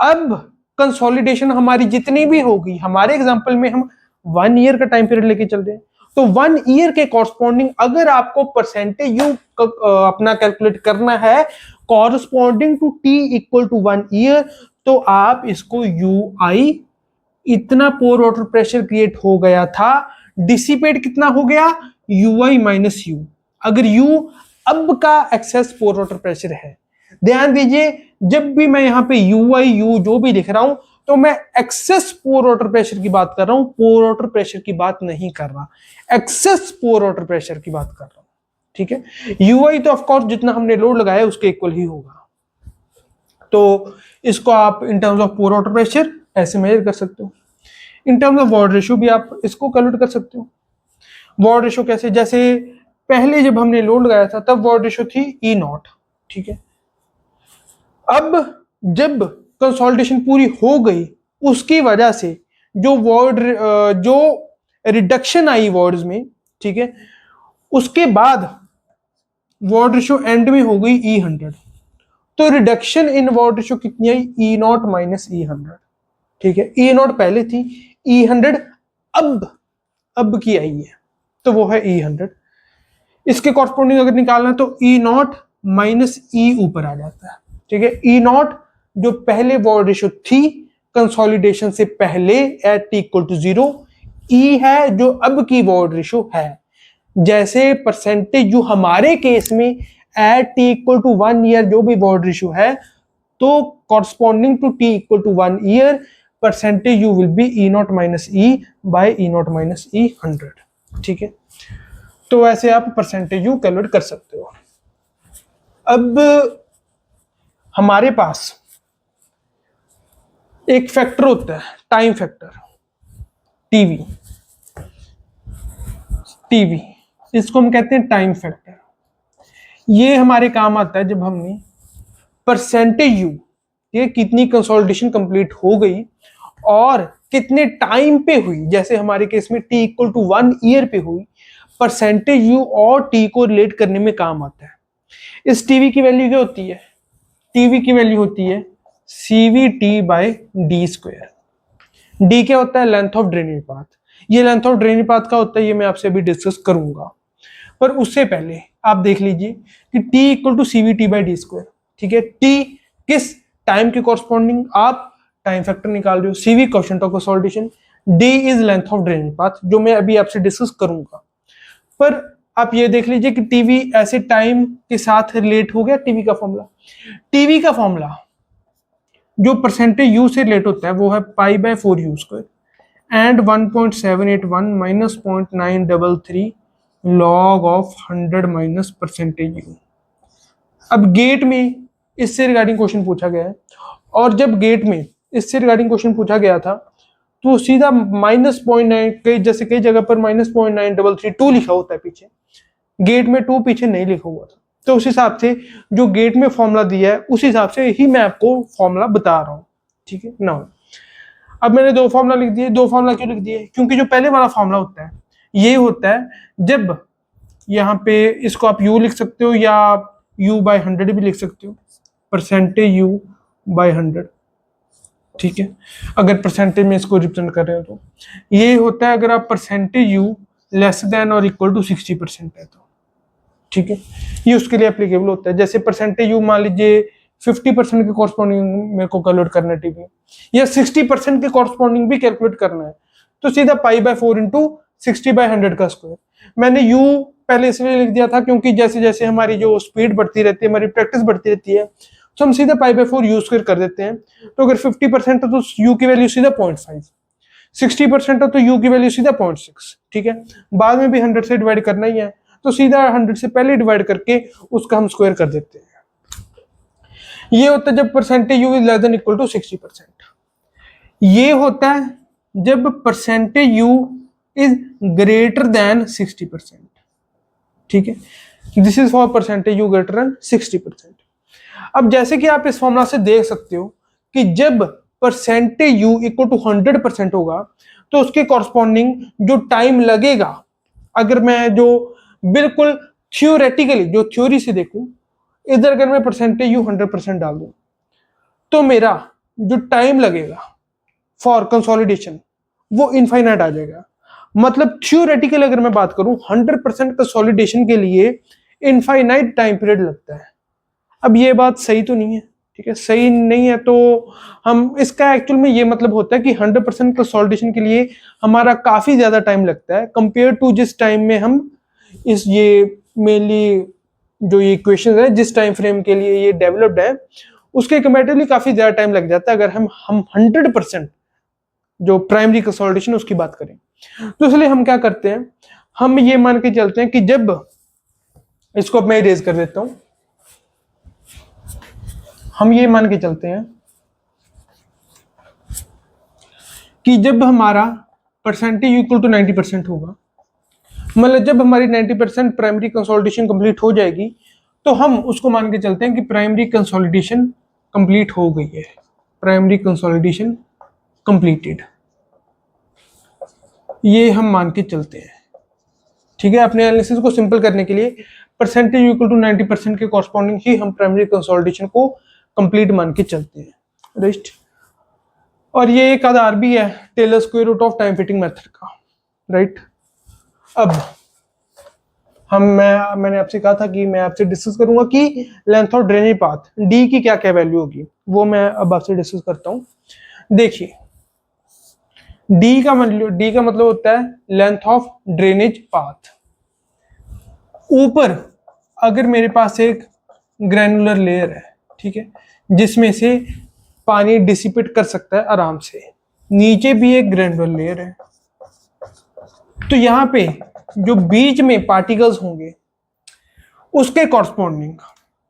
अब कंसोलिडेशन हमारी जितनी भी होगी, हमारे एग्जांपल में हम 1 ईयर का टाइम पीरियड लेके चल रहे हैं, तो 1 ईयर के कॉरस्पॉन्डिंग अगर आपको परसेंटेज यू अपना कैलकुलेट करना है corresponding to T equal to 1 year, तो आप इसको ui इतना पोर वाटर प्रेशर क्रिएट हो गया था, डिसिपेट कितना हो गया ui माइनस यू। अगर u अब का एक्सेस पोर वाटर प्रेशर है, ध्यान दीजिए जब भी मैं यहां पे ui u जो भी लिख रहा हूं तो मैं एक्सेस पोर वाटर प्रेशर की बात कर रहा हूं, पोर वाटर प्रेशर की बात नहीं कर रहा, एक्सेस पोर वाटर प्रेशर की बात कर रहा हूं, ठीक है। ui तो ऑफ कोर्स जितना हमने लोड लगाया उसके इक्वल ही होगा, तो इसको आप in terms of pore water pressure ऐसे मेजर कर सकते हो। In terms of void ratio भी आप इसको कैलकुलेट कर सकते हो। वॉर्ड रेशियो कैसे, जैसे पहले जब हमने लोड लगाया था तब वॉर्ड रेशियो थी E0, ठीक है। अब जब कंसोलिडेशन पूरी हो गई उसकी वजह से जो रिडक्शन आई वर्ड्स में, ठीक है, उसके बाद वर्ड रेशियो एंड में हो गई E100, तो रिडक्शन इन वर्ड रेशियो कितनी आई, E0 माइनस E100, ठीक है। E0 पहले थी, E100 अब की आई है, तो वो है E100। इसके कॉरस्पॉन्डिंग अगर निकालना तो E0 माइनस E ऊपर आ जाता है, ठीक है। E0 जो पहले वर्ड रेशियो थी कंसोलिडेशन से पहले at T equal to 0, E है जो अब की वर्ड रेशियो है। जैसे परसेंटेज जो हमारे केस में at T equal to 1 year जो भी वर्ड रेशियो है, तो corresponding to T equal to 1 year percentage U will be E0 minus E by E0 minus E100, ठीक है। तो ऐसे आप परसेंटेज यू कैलकुलेट कर सकते हो। अब हमारे पास एक फैक्टर होता है टाइम फैक्टर, टीवी, इसको हम कहते हैं टाइम फैक्टर। ये हमारे काम आता है जब हमने परसेंटेज यू, ये कितनी कंसोलिडेशन कंप्लीट हो गई और कितने टाइम पे हुई, जैसे हमारे केस में टी इक्वल टू 1 ईयर पे हुई, परसेंटेज यू और टी को रिलेट करने में काम आता है। इस टीवी की वैल्यू क्या होती है, टीवी की वैल्यू होती है CVT by D square. D क्या होता है, लेंथ ऑफ ड्रेनेज पाथ। ये लेंथ ऑफ ड्रेनेज पाथ का होता है, ये मैं आपसे अभी डिस्कस करूंगा, पर उससे पहले आप देख लीजिए कि T equal to CVT by D square, ठीक है। T किस टाइम के कॉरस्पॉन्डिंग आप टाइम फैक्टर निकाल रहे हो, CV coefficient of consolidation, D is length of drainage path, जो मैं अभी आपसे डिस्कस करूंगा। पर आप ये देख लीजिए कि टीवी ऐसे टाइम के साथ रिलेट हो गया। टीवी का फॉर्मूला जो परसेंटेज यू से रिलेट होता है वो है π/4 u square and 1.781 minus 0.933 log of 100 minus percentage u. अब गेट में इससे रिगार्डिंग क्वेश्चन पूछा गया है, और जब गेट में इससे रिगार्डिंग क्वेश्चन पूछा गया था तो सीधा -0.9, जैसे कई जगह पर -0.9332 लिखा होता है पीछे, गेट में 2 पीछे नहीं लिखा हुआ था, तो उस हिसाब से जो गेट में फॉर्मूला दिया है उस हिसाब से ही मैं आपको फॉर्मूला बता रहा हूँ, ठीक है ना। अब मैंने 2 फॉर्मूला लिख दिए। 2 फॉर्मूला क्यों लिख दिए, क्योंकि जो पहले वाला फॉर्मूला होता है ये होता है जब यहाँ पे इसको आप u लिख सकते हो या u/100 भी लिख सकते हो, परसेंटेज u/100, ठीक है। अगर परसेंटेज में इसको रिप्रेजेंट कर रहे हो तो ये होता है अगर आप परसेंटेज यू लेस देन और इक्वल टू 60% है तो, ठीक है, ये उसके लिए एप्लीकेबल होता है। जैसे परसेंटेज यू मान लीजिए 50% के कॉरस्पॉन्डिंग मेरे को कैलकुलेट करना है टीवी, या 60% के कॉरस्पॉन्डिंग भी कैलकुलेट करना है, तो सीधा पाई/4 इंटू 60/100 का स्क्वायर। मैंने यू पहले इसलिए लिख दिया था क्योंकि जैसे जैसे हमारी जो स्पीड बढ़ती रहती है, हमारी प्रैक्टिस बढ़ती रहती है, तो हम सीधा पाई/4 यू स्क्वायर कर देते हैं। तो अगर 50% है तो यू की वैल्यू सीधा 0.5, 60% है तो यू की वैल्यू सीधा 0.6। ठीक है, बाद में भी 100 से डिवाइड करना ही है, तो सीधा 100 से पहले डिवाइड करके उसका हम स्क्वायर कर देते हैं। ये होता है जब percentage U is less than equal to 60%। ये होता है जब percentage U is greater than 60%। ठीक है, this is for percentage U greater than 60%। अब जैसे कि आप इस फॉर्मूला से देख सकते हो कि जब परसेंटेज यू इक्वल टू 100% होगा तो उसके कॉरस्पॉन्डिंग जो टाइम लगेगा, अगर मैं जो बिल्कुल थियोरेटिकली जो थ्योरी से देखूं, इधर अगर मैं परसेंटेज यू 100% डाल दूं तो मेरा जो टाइम लगेगा फॉर कंसोलिडेशन वो इनफाइनाइट आ जाएगा। मतलब थियोरेटिकल अगर मैं बात करूं 100% कंसोलिडेशन के लिए इनफाइनाइट टाइम पीरियड लगता है। अब ये बात सही तो नहीं है, ठीक है, सही नहीं है, तो हम इसका एक्चुअल में ये मतलब होता है कि 100% कंसोलिडेशन के लिए हमारा काफी ज्यादा टाइम लगता है कंपेयर टू जिस टाइम में हम इस ये मेनली जो ये इक्वेशन है जिस टाइम फ्रेम के लिए ये डेवलप्ड है उसके कंपैरेटिवली काफी ज्यादा टाइम लग जाता है अगर हम 100% जो प्राइमरी कंसोलिडेशन उसकी बात करें। तो इसलिए हम क्या करते हैं, हम ये मान के चलते हैं कि जब इसको मैं इरेज कर देता हूं, हम ये मान के चलते हैं कि जब हमारा परसेंटेज इक्वल टू 90% होगा, मतलब जब हमारी 90% प्राइमरी कंसोलिडेशन कंप्लीट हो जाएगी, तो हम उसको मान के चलते हैं कि प्राइमरी कंसोलिडेशन कंप्लीट हो गई है, प्राइमरी कंसोलिडेशन कंप्लीटेड, ये हम मान के चलते हैं। ठीक है, अपने एनालिसिस को सिंपल करने के लिए परसेंटेज इक्वल टू 90% के कॉरस्पॉन्डिंग ही हम प्राइमरी कंसोलिडेशन को कंप्लीट मान के चलते हैं, राइट। और ये एक आधार भी है Taylor square root of time fitting method का, राइट। अब मैंने आपसे कहा था कि मैं आपसे डिस्कस करूंगा कि length of drainage path D की क्या क्या वैल्यू होगी, वो मैं अब आपसे डिस्कस करता हूं। देखिए डी का मतलब होता है लेंथ ऑफ ड्रेनेज पाथ। ऊपर अगर मेरे पास एक ग्रैनुलर लेयर है, ठीक है, जिसमें से पानी डिसिपेट कर सकता है आराम से, नीचे भी एक ग्रैनुलर लेयर है, तो यहां पे जो बीच में पार्टिकल्स होंगे उसके कॉरस्पॉन्डिंग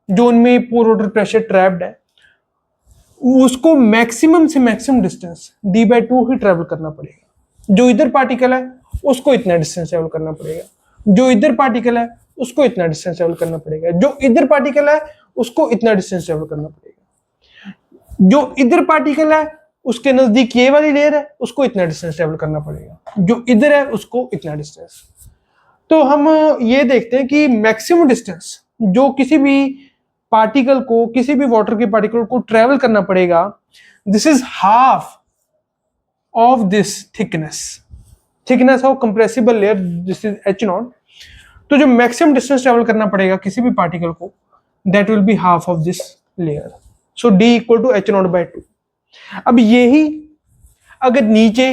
जो उनमें पोर वाटर प्रेशर ट्रैप्ड है उसको मैक्सिमम से मैक्सिमम डिस्टेंस d/2 ही ट्रेवल करना पड़ेगा। जो इधर पार्टिकल है उसको इतना डिस्टेंस ट्रेवल करना पड़ेगा, जो इधर पार्टिकल है उसको इतना डिस्टेंस ट्रेवल करना पड़ेगा, जो इधर पार्टिकल है उसको इतना डिस्टेंस ट्रेवल करना पड़ेगा, जो इधर पार्टिकल है उसके नजदीक ये वाली लेयर है उसको इतना डिस्टेंस ट्रेवल करना पड़ेगा, जो इधर है उसको इतना डिस्टेंस। तो हम ये देखते हैं कि मैक्सिमम डिस्टेंस जो किसी भी पार्टिकल को, किसी भी वाटर के पार्टिकल को ट्रेवल करना पड़ेगा, this is half of this thickness of compressible layer, this is H0। तो जो मैक्सिमम डिस्टेंस ट्रेवल करना पड़ेगा किसी भी पार्टिकल को, that will be half of this layer, so D equal to H0/2। अब यही अगर नीचे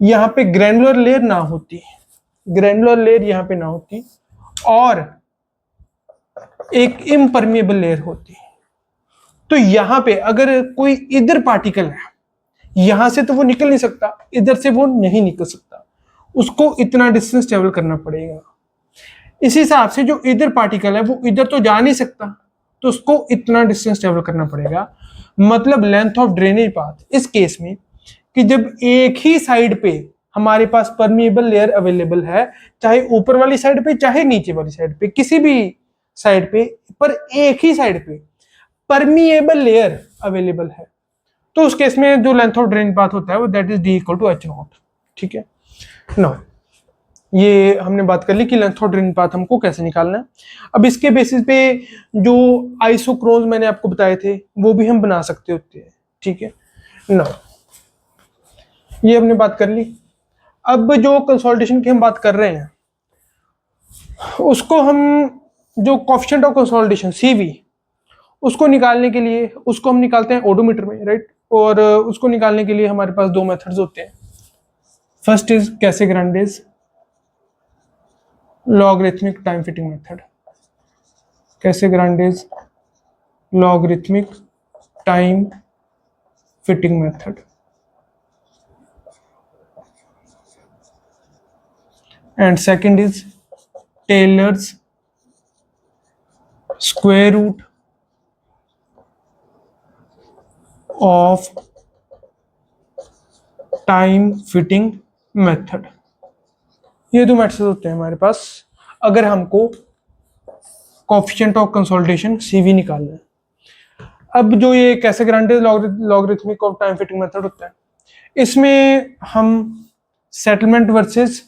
यहां पे ग्रैनुलर लेयर ना होती, ग्रैनुलर लेयर यहां पे ना होती और एक इम्परमिएबल लेयर होती, तो यहां पे अगर कोई इधर पार्टिकल है, यहां से तो वो निकल नहीं सकता, इधर से वो नहीं निकल सकता, उसको इतना डिस्टेंस ट्रेवल करना पड़ेगा। इसी हिसाब से जो इधर पार्टिकल है वो इधर तो जा नहीं सकता, तो उसको इतना डिस्टेंस ट्रेवल करना पड़ेगा। मतलब लेंथ ऑफ ड्रेनेज पाथ इस केस में कि जब एक ही साइड पे हमारे पास परमिएबल लेयर अवेलेबल है, चाहे ऊपर वाली साइड पे चाहे नीचे वाली साइड पे, किसी भी साइड पे, पर एक ही साइड पे परमिएबल लेयर अवेलेबल है, तो उस केस में जो लेंथ ऑफ ड्रेनेज पाथ होता है वो that is D equal to H0। ठीक है, नो ये हमने बात कर ली कि लेंथ ऑफ ड्रेनेज पाथ हमको कैसे निकालना है। अब इसके बेसिस पे जो आइसोक्रोन्स मैंने आपको बताए थे वो भी हम बना सकते होते हैं। ठीक है, नो ये हमने बात कर ली। अब जो कंसोलिडेशन की हम बात कर रहे हैं उसको हम जो कोफिशिएंट ऑफ कंसोलिडेशन CV, उसको निकालने के लिए उसको हम निकालते हैं ओडोमीटर में, राइट। और उसको निकालने के लिए हमारे पास दो मेथड्स होते हैं। First is Casagrande's logarithmic time fitting method. Casagrande's logarithmic time fitting method. And second is Taylor's square root of time fitting method। ये दो मेथड्स होते हैं हमारे पास अगर हमको कोफिशिएंट ऑफ कंसोलिडेशन CV निकालना है। अब जो ये Casagrande's logarithmic of time fitting method होता है, इसमें हम सेटलमेंट वर्सेस,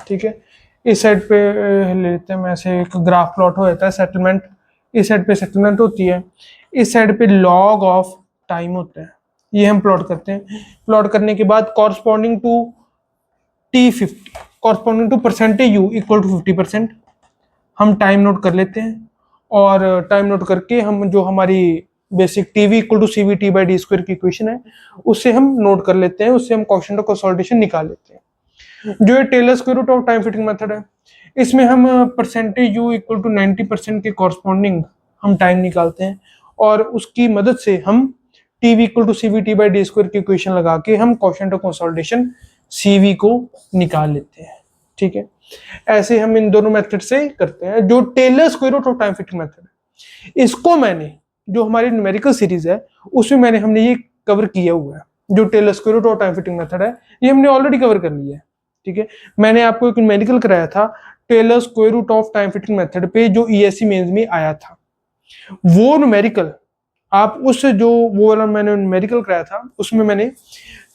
ठीक है, इस साइड पे ले लेते हैं, मैं ऐसे एक ग्राफ प्लॉट हो जाता है सेटलमेंट, इस साइड पे सेटलमेंट होती है, इस साइड पे लॉग ऑफ टाइम होता है, ये हम प्लॉट करते हैं। प्लॉट करने के बाद corresponding to T50, corresponding to percentage U equal to 50% हम टाइम नोट कर लेते हैं। और टाइम नोट करके हम जो हमारी basic TV equal to CVT by D square की इक्वेशन है उससे हम नोट कर लेते हैं, उससे हम कोफिशिएंट ऑफ कंसोलिडेशन निकाल लेते हैं। जो ये Taylor square root of time fitting method है, इसमें हम परसेंटेज U इक्वल टू 90% के कॉरस्पॉन्डिंग हम टाइम निकालते हैं और उसकी मदद से हम TV equal to CVT by D square की इक्वेशन लगा के हम कोफिशिएंट ऑफ कंसोलिडेशन CV को निकाल लेते हैं, ठीक है। ऐसे हम इन दोनों मेथड से करते हैं। जो Taylor square root of time fitting method है, इसको मैंने जो हमारी न्यूमेरिकल सीरीज है उसमें हमने ये कवर किया हुआ है। जो Taylor square root of time fitting method है ये हमने ऑलरेडी कवर कर लिया है, ठीक है। मैंने आपको एक न्यूमेरिकल कराया था Taylor square root of time fitting method पे, जो ESC मेंस में आया था। वो न्यूमेरिकल आप उस जो वो वाला मैंने न्यूमेरिकल कराया था उसमें मैंने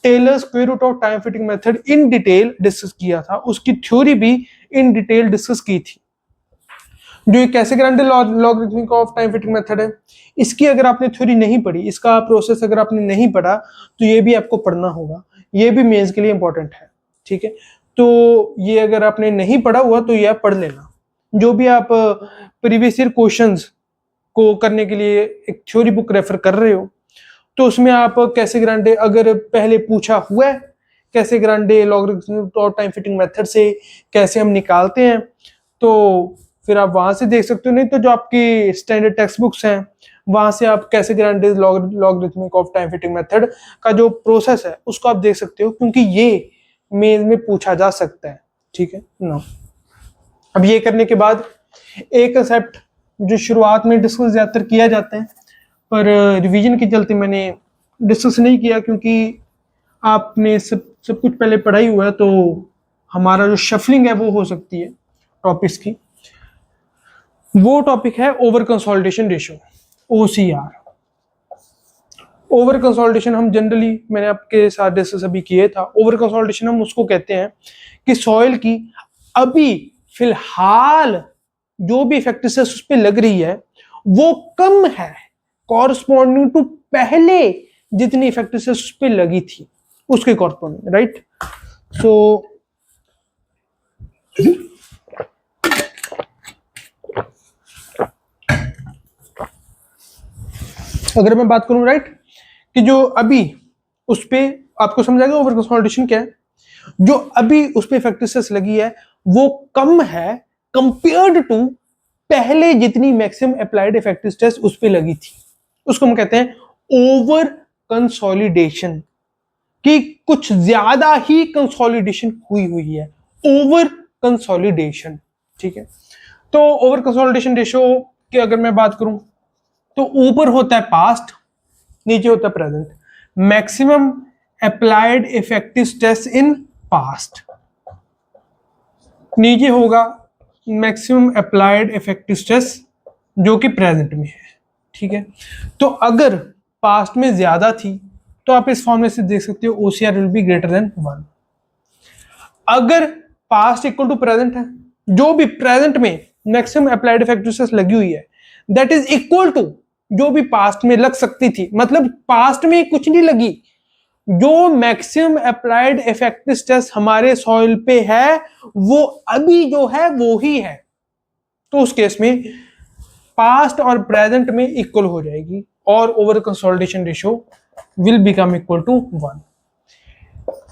Taylor square root of time fitting method in detail discuss किया था, उसकी थ्योरी भी इन डिटेल डिस्कस की थी। जो Casagrande logarithmic of time fitting method है, इसकी अगर आपने थ्योरी नहीं पढ़ी, इसका प्रोसेस अगर आपने नहीं पढ़ा तो ये भी आपको पढ़ना होगा, ये भी मेंस के लिए इंपॉर्टेंट है, ठीक है। तो ये अगर आपने नहीं पढ़ा हुआ तो ये आप पढ़ लेना। जो भी आप प्रीवियस ईयर क्वेश्चंस को करने के लिए एक थ्योरी बुक रेफर कर रहे हो तो उसमें आप कैसेग्रांडे अगर पहले पूछा हुआ है, Casagrande logarithmic of time fitting method से कैसे हम निकालते हैं, तो फिर आप वहां से देख सकते हो। नहीं तो जो आपकी स्टैंडर्ड टेक्स्ट बुक्स हैं वहां से आप Casagrande logarithmic of time fitting method का जो प्रोसेस है उसको आप देख सकते हो, क्योंकि ये मेंस में पूछा जा सकता है, ठीक है ना। अब ये करने के बाद एक कंसेप्ट जो शुरुआत में डिस्कस ज्यादातर किया जाता है पर रिवीजन के चलते मैंने डिस्कस नहीं किया, क्योंकि आपने सब कुछ पहले पढ़ा ही हुआ है, तो हमारा जो शफलिंग है वो हो सकती है टॉपिक्स की। वो टॉपिक है over consolidation ratio, OCR। Over consolidation हम जनरली, मैंने आपके साथ डिस्कस अभी किए था, ओवर कंसोलिडेशन हम उसको कहते हैं कि सॉइल की अभी फिलहाल जो भी इफेक्टिव उस पर लग रही है वो कम है कॉरस्पॉन्डिंग टू पहले जितनी इफेक्टिव उस पर लगी थी उसके कॉरस्पॉन्डिंग, राइट। सो अगर मैं बात करूं, राइट, कि जो अभी उस पे आपको समझाएगा ओवर कंसोलिडेशन क्या है, जो अभी उस पे इफेक्टिव लगी है वो कम है कंपेयर्ड टू पहले जितनी मैक्सिमम अप्लाइड इफेक्टिव स्ट्रेस उस पे लगी थी, उसको हम कहते हैं ओवर कंसोलिडेशन, कि कुछ ज्यादा ही कंसोलिडेशन हुई है, ओवर कंसोलिडेशन, ठीक है। तो ओवर कंसोलिडेशन रेशियो की अगर मैं बात करूं तो ऊपर होता है पास्ट, नीचे होता है present. Maximum applied effective stress in past, नीचे होगा मैक्सिमम अप्लाइड इफेक्टिव स्ट्रेस जो कि प्रेजेंट में है, ठीक है। तो अगर पास्ट में ज्यादा थी तो आप इस फॉर्मूले से देख सकते हो OCR will be greater than 1। अगर पास्ट इक्वल टू प्रेजेंट है, जो भी प्रेजेंट में मैक्सिमम अप्लाइड इफेक्टिव स्ट्रेस लगी हुई है दैट इज इक्वल टू जो भी पास्ट में लग सकती थी, मतलब पास्ट में कुछ नहीं लगी, जो मैक्सिमम अप्लाइड इफेक्टिव स्ट्रेस हमारे सॉइल पे है वो अभी जो है वो ही है, तो उस केस में पास्ट और प्रेजेंट में इक्वल हो जाएगी और over consolidation ratio will become equal to 1।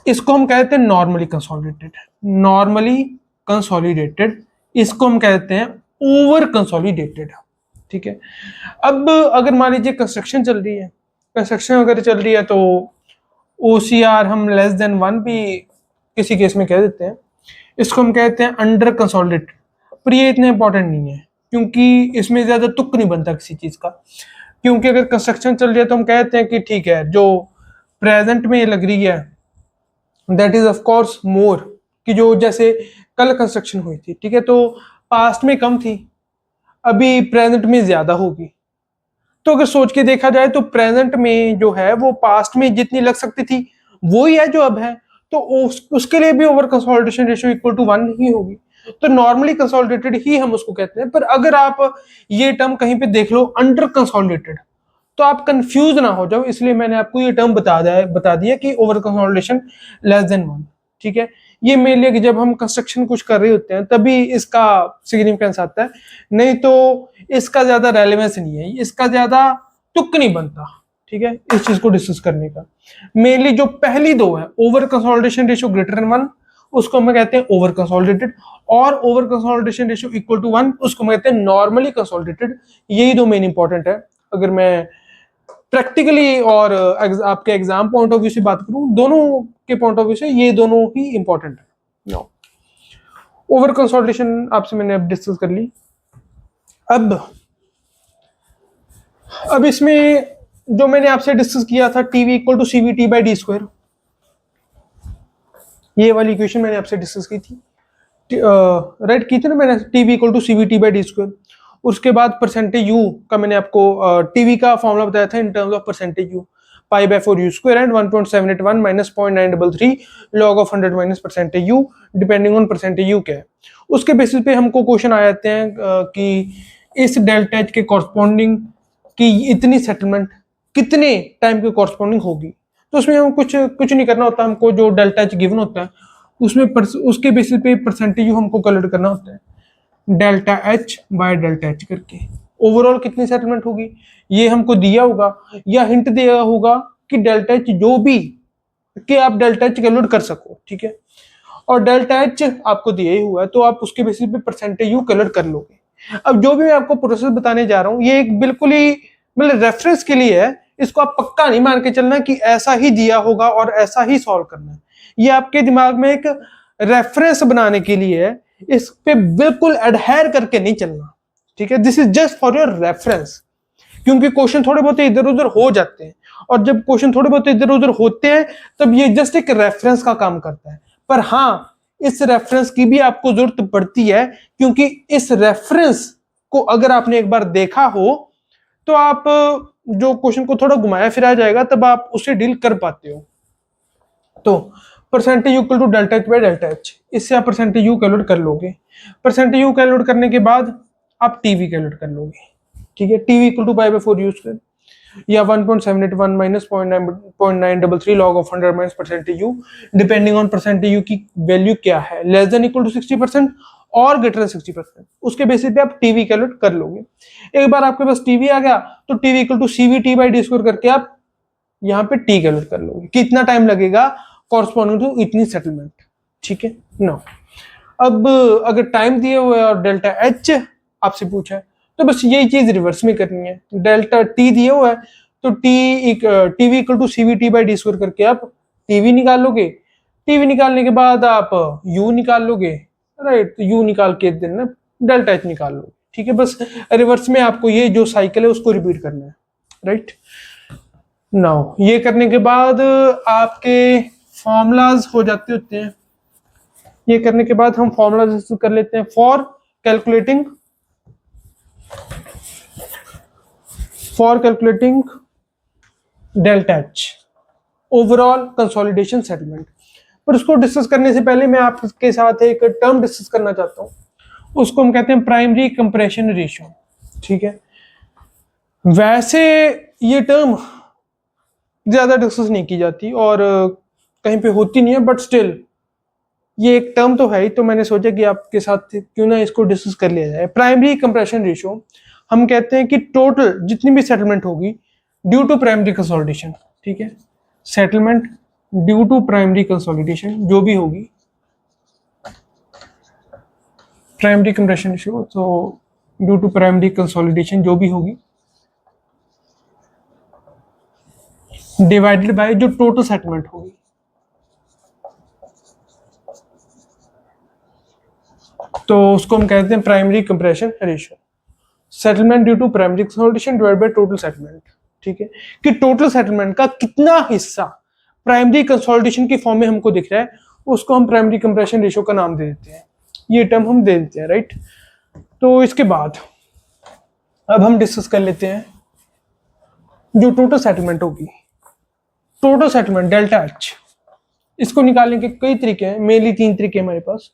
इसको हम कहते हैं नॉर्मली कंसोलिडेटेड। नॉर्मली कंसोलिडेटेड इसको हम कहते हैं ओवर कंसोलिडेटेड। ठीक है, अब अगर मान लीजिए कंस्ट्रक्शन चल रही है, कंस्ट्रक्शन अगर चल रही है तो OCR हम लेस देन 1 भी किसी केस में कह देते हैं। इसको हम कहते हैं अंडर कंसोलिडेटेड, पर ये इतना इंपॉर्टेंट नहीं है क्योंकि इसमें ज्यादा तुक नहीं बनता किसी चीज का। क्योंकि अगर कंस्ट्रक्शन चल रही है तो हम कहते हैं कि ठीक है, जो प्रेजेंट में लग रही है दैट इज ऑफ कोर्स मोर, कि जो जैसे कल कंस्ट्रक्शन हुई थी, ठीक है, तो पास्ट में कम थी, अभी प्रेजेंट में ज्यादा होगी। तो अगर सोच के देखा जाए तो प्रेजेंट में जो है वो पास्ट में जितनी लग सकती थी वो ही है जो अब है, तो उसके लिए भी over consolidation ratio equal to 1 ही होगी। तो नॉर्मली कंसोलिडेटेड ही हम उसको कहते हैं। पर अगर आप ये टर्म कहीं पे देख लो अंडर कंसोलिडेटेड तो आप कंफ्यूज ना हो जाओ, इसलिए मैंने आपको ये टर्म बता दिया कि ओवर कंसोलिडेशन लेस देन 1। ठीक है, ये मेरे लिए कि जब हम कंस्ट्रक्शन कुछ कर रहे होते हैं तभी इसका सिग्निफिकेंस आता है, नहीं तो इसका ज्यादा रेलेवेंस नहीं है, इसका ज्यादा तुक नहीं बनता। ठीक है, इस चीज को डिस्कस करने का मेनली जो पहली दो है over consolidation ratio greater than 1 उसको हम कहते हैं ओवर कंसोलिडेटेड, और over consolidation ratio equal to 1 उसको हम कहते हैं नॉर्मली कंसोलिडेटेड। यही दो मेन इंपॉर्टेंट है। अगर मैं प्रैक्टिकली और आपके एग्जाम पॉइंट ऑफ व्यू से बात करूं, दोनों के पॉइंट ऑफ व्यू से ये दोनों ही इंपॉर्टेंट है। नो, ओवर कंसोलिडेशन आपसे मैंने अब डिस्कस कर ली। अब इसमें जो मैंने आपसे डिस्कस किया था TV equal to CVT by D square, ये वाली इक्वेशन मैंने आपसे डिस्कस की थी, राइट, की थी ना मैंने, TV equal to CVT by D square. उसके बाद परसेंटेज यू का मैंने आपको टीवी का फॉर्मूला बताया था इन terms of percentage you, pi by 4 U square and 1.781 minus 0.933 log of 100 minus percentage U, depending on percentage you क्या है। उसके बेसिस पे हमको क्वेश्चन आ जाते हैं कि इस डेल्टा एच के कॉरस्पॉन्डिंग की इतनी सेटलमेंट कितने टाइम के कॉरस्पॉन्डिंग होगी। तो उसमें हम कुछ नहीं करना होता, हमको जो डेल्टा एच गिवन होता है उसमें उसके बेसिस पे परसेंटेज यू हमको कैलकुलेट करना होता है, delta h by delta H करके। ओवरऑल कितनी सेटलमेंट होगी ये हमको दिया होगा या हिंट दिया होगा कि डेल्टा एच जो भी कि आप डेल्टा एच कैलकुलेट कर सको। ठीक है, और डेल्टा एच आपको दिया ही हुआ है तो आप उसके बेसिस पे परसेंटेज यू कैलकुलेट कर लोगे। अब जो भी मैं आपको प्रोसेस बताने जा रहा हूँ ये एक बिल्कुल ही मतलब रेफरेंस के लिए है, इसको आप पक्का नहीं मान के चलना कि ऐसा ही दिया होगा और ऐसा ही सॉल्व करना है। ये आपके दिमाग में एक रेफरेंस बनाने के लिए है, इस पे बिल्कुल एडहेयर करके नहीं चलना। ठीक है, this is just for your reference, क्योंकि क्वेश्चन थोड़े बहुत इधर उधर हो जाते हैं, और जब क्वेश्चन थोड़े बहुत इधर उधर होते हैं तब ये जस्ट एक रेफरेंस का काम करता है। पर हाँ, इस रेफरेंस की भी आपको जरूरत पड़ती है, क्योंकि इस रेफरेंस को अगर आपने एक बार देखा हो तो आप जो क्वेश्चन को थोड़ा घुमाया फिराया जाएगा तब आप उससे डील कर पाते हो। तो percentage U equal to delta H by delta H, इससे आप परसेंटेज यू कैलकुलेट कर लोगे। परसेंटेज यू कैलकुलेट करने के बाद आप टीवी कैलकुलेट कर लोगे। ठीक है, TV equal to pi by 4 U square या 1.781 minus 0.933 log of 100 minus percentage U, depending on percentage U की वैल्यू क्या है, लेस देन इक्वल टू 60% और ग्रेटर देन 60%, उसके बेसिस पे आप टीवी कैलकुलेट कर लोगे। एक बार आपके पास टीवी आ गया तो TV equal to CVT by D square करके आप यहाँ पे टी कैलकुलेट कर लोगे, कितना टाइम लगेगा कॉरस्पॉन्डिंग टू इतनी सेटलमेंट। ठीक है नो, अब अगर टाइम दिए हुए और डेल्टा एच आपसे पूछा है तो बस यही चीज रिवर्स में करनी है। डेल्टा टी दिए हुआ है तो TV equal to CVT by D square करके आप टीवी निकाल लोगे। टीवी निकालने के बाद आप यू निकाल लोगे, राइट, तो यू निकाल के देना डेल्टा एच निकाल लोगे। ठीक है, बस रिवर्स में आपको ये जो साइकिल है उसको रिपीट करना है, राइट। नाउ ये करने के बाद आपके फॉर्मूलाज हो जाते होते हैं। ये करने के बाद हम फॉर्मूलाज कर लेते हैं for calculating delta H overall consolidation settlement. पर उसको डिस्कस करने से पहले मैं आपके साथ एक टर्म डिस्कस करना चाहता हूँ, उसको हम कहते हैं प्राइमरी कंप्रेशन रेशियो। ठीक है, वैसे ये टर्म ज्यादा डिस्कस नहीं की जाती और कहीं पे होती नहीं है, बट स्टिल ये एक टर्म तो है ही, तो मैंने सोचा कि आपके साथ क्यों ना इसको डिस्कस कर लिया जाए। प्राइमरी कंप्रेशन रेशियो हम कहते हैं कि टोटल जितनी भी सेटलमेंट होगी ड्यू टू प्राइमरी कंसोलिडेशन, ठीक है, settlement due to primary consolidation जो भी होगी, प्राइमरी कंप्रेशन रेशियो, तो ड्यू टू प्राइमरी कंसोलिडेशन जो भी होगी डिवाइडेड बाय जो टोटल सेटलमेंट होगी, तो उसको हम कहते हैं primary compression ratio. Settlement due to primary consolidation divided by total settlement, ठीक है, कि टोटल सेटलमेंट का कितना हिस्सा प्राइमरी कंसोलिडेशन की फॉर्म में हमको दिख रहा है, उसको हम प्राइमरी कंप्रेशन रेशियो का नाम दे देते हैं, ये टर्म हम दे देते हैं, राइट। तो इसके बाद अब हम डिस्कस कर लेते हैं जो टोटल सेटलमेंट होगी, टोटल सेटलमेंट डेल्टा एच, इसको निकालने के कई तरीके हैं, मेनली 3 तरीके हमारे पास।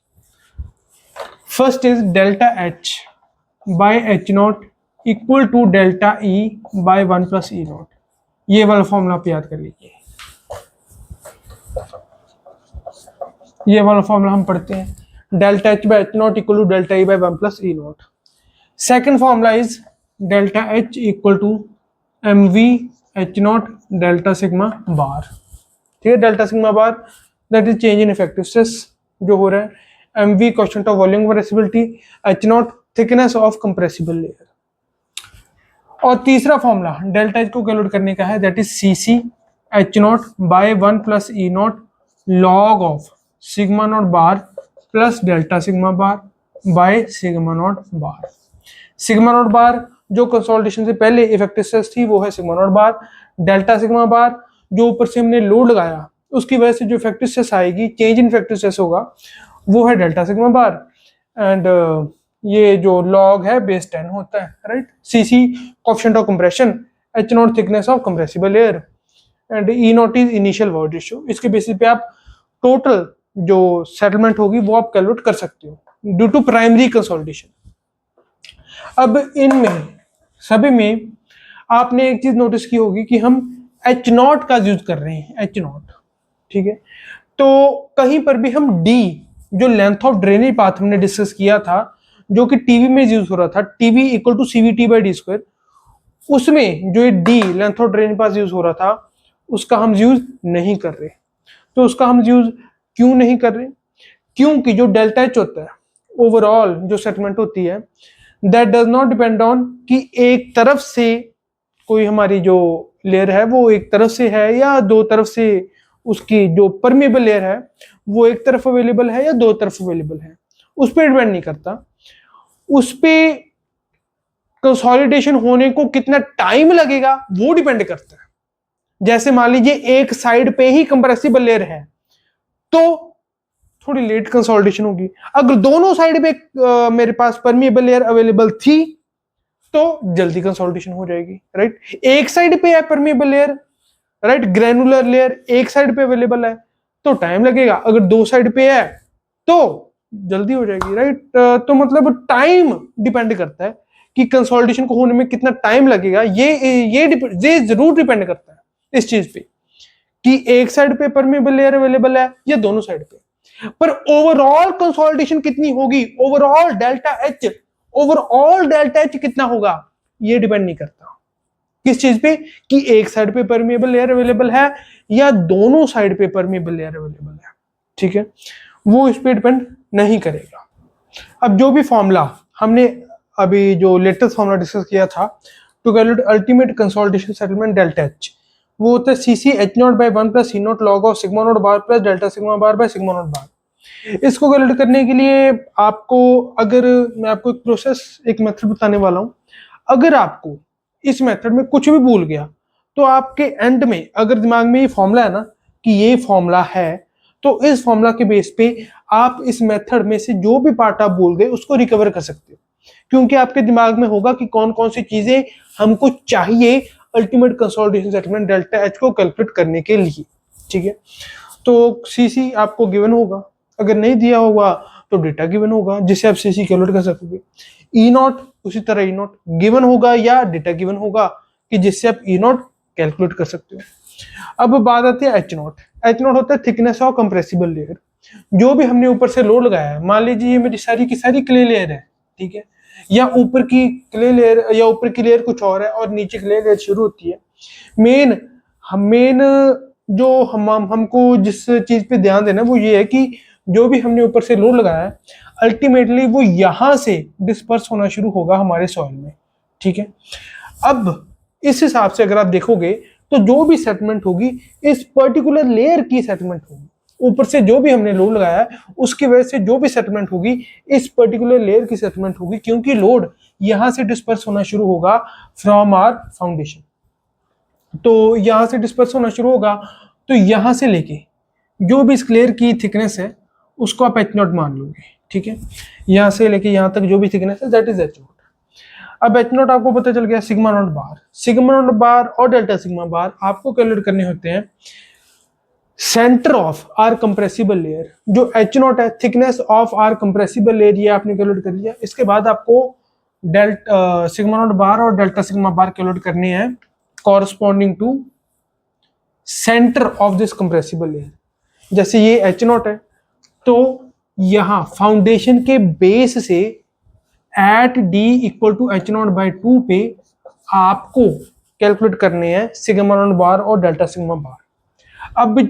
First is delta h by h naught equal to delta e by 1 plus E naught, ये वाला फॉर्मूला आप याद कर लीजिए, ये वाला फॉर्मूला हम पढ़ते हैं, delta h by h naught equal to delta e by 1 plus E naught. Second formula is delta H equal to m v h naught delta sigma bar, ठीक है, delta sigma bar that is change in effective stress जो हो रहा है, m v coefficient of volume compressibility, h naught thickness of compressible layer. और तीसरा formula delta h को calculate करने का है, that is c C H naught by 1 plus E naught log of sigma naught bar plus delta sigma bar by sigma naught bar. Sigma naught bar जो consolidation से पहले effective stress थी वो है sigma naught bar, delta sigma bar जो ऊपर से हमने लोड लगाया उसकी वजह से जो इफेक्टिव स्ट्रेस आएगी, चेंज इन इफेक्टिव स्ट्रेस होगा, वो है डेल्टा सिग्मा बार। एंड ये जो लॉग है बेस 10 होता है, right. C C coefficient of compression, H naught thickness of compressible air and E naught is initial void ratio. इसके बेसिस पे आप टोटल जो सेटलमेंट होगी वो आप कैलकुलेट कर सकते हो ड्यू टू प्राइमरी कंसोलिडेशन। अब इनमें सभी में आपने एक चीज नोटिस की होगी कि हम एच नॉट का यूज कर रहे हैं, एच नॉट, ठीक है। तो कहीं पर भी हम डी जो लेंथ ऑफ ड्रेनेज पाथ हमने डिस्कस किया था जो कि टीवी में यूज हो रहा था, TV equal to CVT by D square, उसमें जो D length of drainage path use हो रहा था उसका हम यूज नहीं कर रहे। तो उसका हम यूज क्यों नहीं कर रहे? क्योंकि जो डेल्टा एच होता है ओवरऑल जो सेटलमेंट होती है that does not depend on कि एक तरफ से कोई हमारी जो लेयर है वो एक तरफ से है या दो तरफ से, उसकी जो परमेबल लेयर है वो एक तरफ अवेलेबल है या दो तरफ अवेलेबल है, उस पर डिपेंड नहीं करता। उस पे कंसोलिडेशन होने को कितना टाइम लगेगा वो डिपेंड करता है। जैसे मान लीजिए एक साइड पे ही कंप्रेसिबल लेयर है तो थोड़ी लेट कंसोलिडेशन होगी, अगर दोनों साइड पे मेरे पास परमेबल लेयर अवेलेबल थी तो जल्दी कंसोलिडेशन हो जाएगी, राइट। एक साइड पे है permeable layer, right, granular layer एक साइड पे अवेलेबल है तो टाइम लगेगा, अगर दो साइड पे है तो जल्दी हो जाएगी, राइट। तो मतलब टाइम डिपेंड करता है कि कंसोलिडेशन को होने में कितना टाइम लगेगा, ये जरूर डिपेंड करता है इस चीज पे कि एक साइड पे परमेबल लेयर अवेलेबल है या दोनों साइड पे। पर ओवरऑल कंसोलिडेशन कितनी होगी, ओवरऑल डेल्टा एच कितना होगा, ये डिपेंड नहीं करता किस चीज पे कि एक साइड पे परमेबल लेयर अवेलेबल है या दोनों साइड पे परमेबल लेयर अवेलेबल है, ठीक है, वो इस पे डिपेंड नहीं करेगा। अब जो भी फॉर्मूला हमने अभी जो लेटेस्ट फॉर्मूला डिस्कस किया था to calculate ultimate consolidation settlement delta h, वो होता है c C H naught by 1 plus c naught log of sigma naught bar plus delta sigma bar by sigma naught bar. इसको calculate करने के लिए आपको, अगर मैं आपको एक प्रोसेस, एक मेथड बताने वाला हूं, अगर आपको इस मेथड में कुछ भी भूल गया तो आपके एंड में अगर दिमाग में ये फॉर्मूला है ना कि ये फॉर्मूला है, तो इस फॉर्मूला के बेस पे आप इस मेथड में से जो भी पार्ट आप भूल गए उसको रिकवर कर सकते हो, क्योंकि आपके दिमाग में होगा कि कौन कौन सी चीजें हमको चाहिए ultimate consolidation settlement delta h को कैलकुलेट करने के लिए, ठीक है। तो सीसी आपको गिवन होगा, अगर नहीं दिया होगा तो डेटा गिवन होगा जिससे आप सीसी कैलकुलेट कर सकोगे। ई नॉट उसी तरह ई नॉट गिवन होगा या डेटा गिवन होगा कि जिससे आप ई नॉट कैलकुलेट कर सकते हो। अब बात आती है एच नॉट। एच नॉट होता है थिकनेस ऑफ कंप्रेसिबल लेयर। जो भी हमने ऊपर से लोड लगाया है, मान लीजिए ये मेरी सारी की सारी क्ले लेयर है, ठीक है, या ऊपर की क्ले लेयर या ऊपर की लेयर कुछ और है और नीचे क्ले लेयर शुरू होती है। मेन जो हमको जिस चीज पे ध्यान देना वो ये है कि जो भी हमने ऊपर से लोड लगाया है अल्टीमेटली वो यहां से डिस्पर्स होना शुरू होगा हमारे सॉइल में, ठीक है। अब इस हिसाब से अगर आप देखोगे तो जो भी सेटलमेंट होगी इस पर्टिकुलर लेयर की सेटलमेंट होगी, ऊपर से जो भी हमने लोड लगाया है उसकी वजह से जो भी सेटलमेंट होगी इस पर्टिकुलर लेयर की सेटलमेंट होगी, क्योंकि लोड यहां से डिस्पर्स होना शुरू होगा फ्रॉम आवर फाउंडेशन। तो यहां से डिस्पर्स होना शुरू होगा तो यहां से लेके जो भी इस लेयर की थिकनेस है उसको आप एच नॉट मान लोगे, ठीक है। यहां से लेके यहां तक जो भी थिकनेस है दैट इज एच नॉट। अब एच नॉट आपको पता चल गया, sigma naught bar, sigma naught bar और डेल्टा सिग्मा बार आपको कैलकुलेट करने होते हैं centre of our compressible layer. जो एच नॉट है thickness of our compressible layer, ये आपने कैलकुलेट कर लिया। इसके बाद आपको सिग्मा नॉट बार और डेल्टा सिग्मा बार कैलकुलेट करने हैं corresponding to center of this compressible layer. जैसे ये एच नॉट है तो यहां फाउंडेशन के बेस से at D equal to H naught by 2 पे आपको कैलकुलेट करने हैं सिग्मा नॉट बार और डेल्टा सिग्मा बार। अब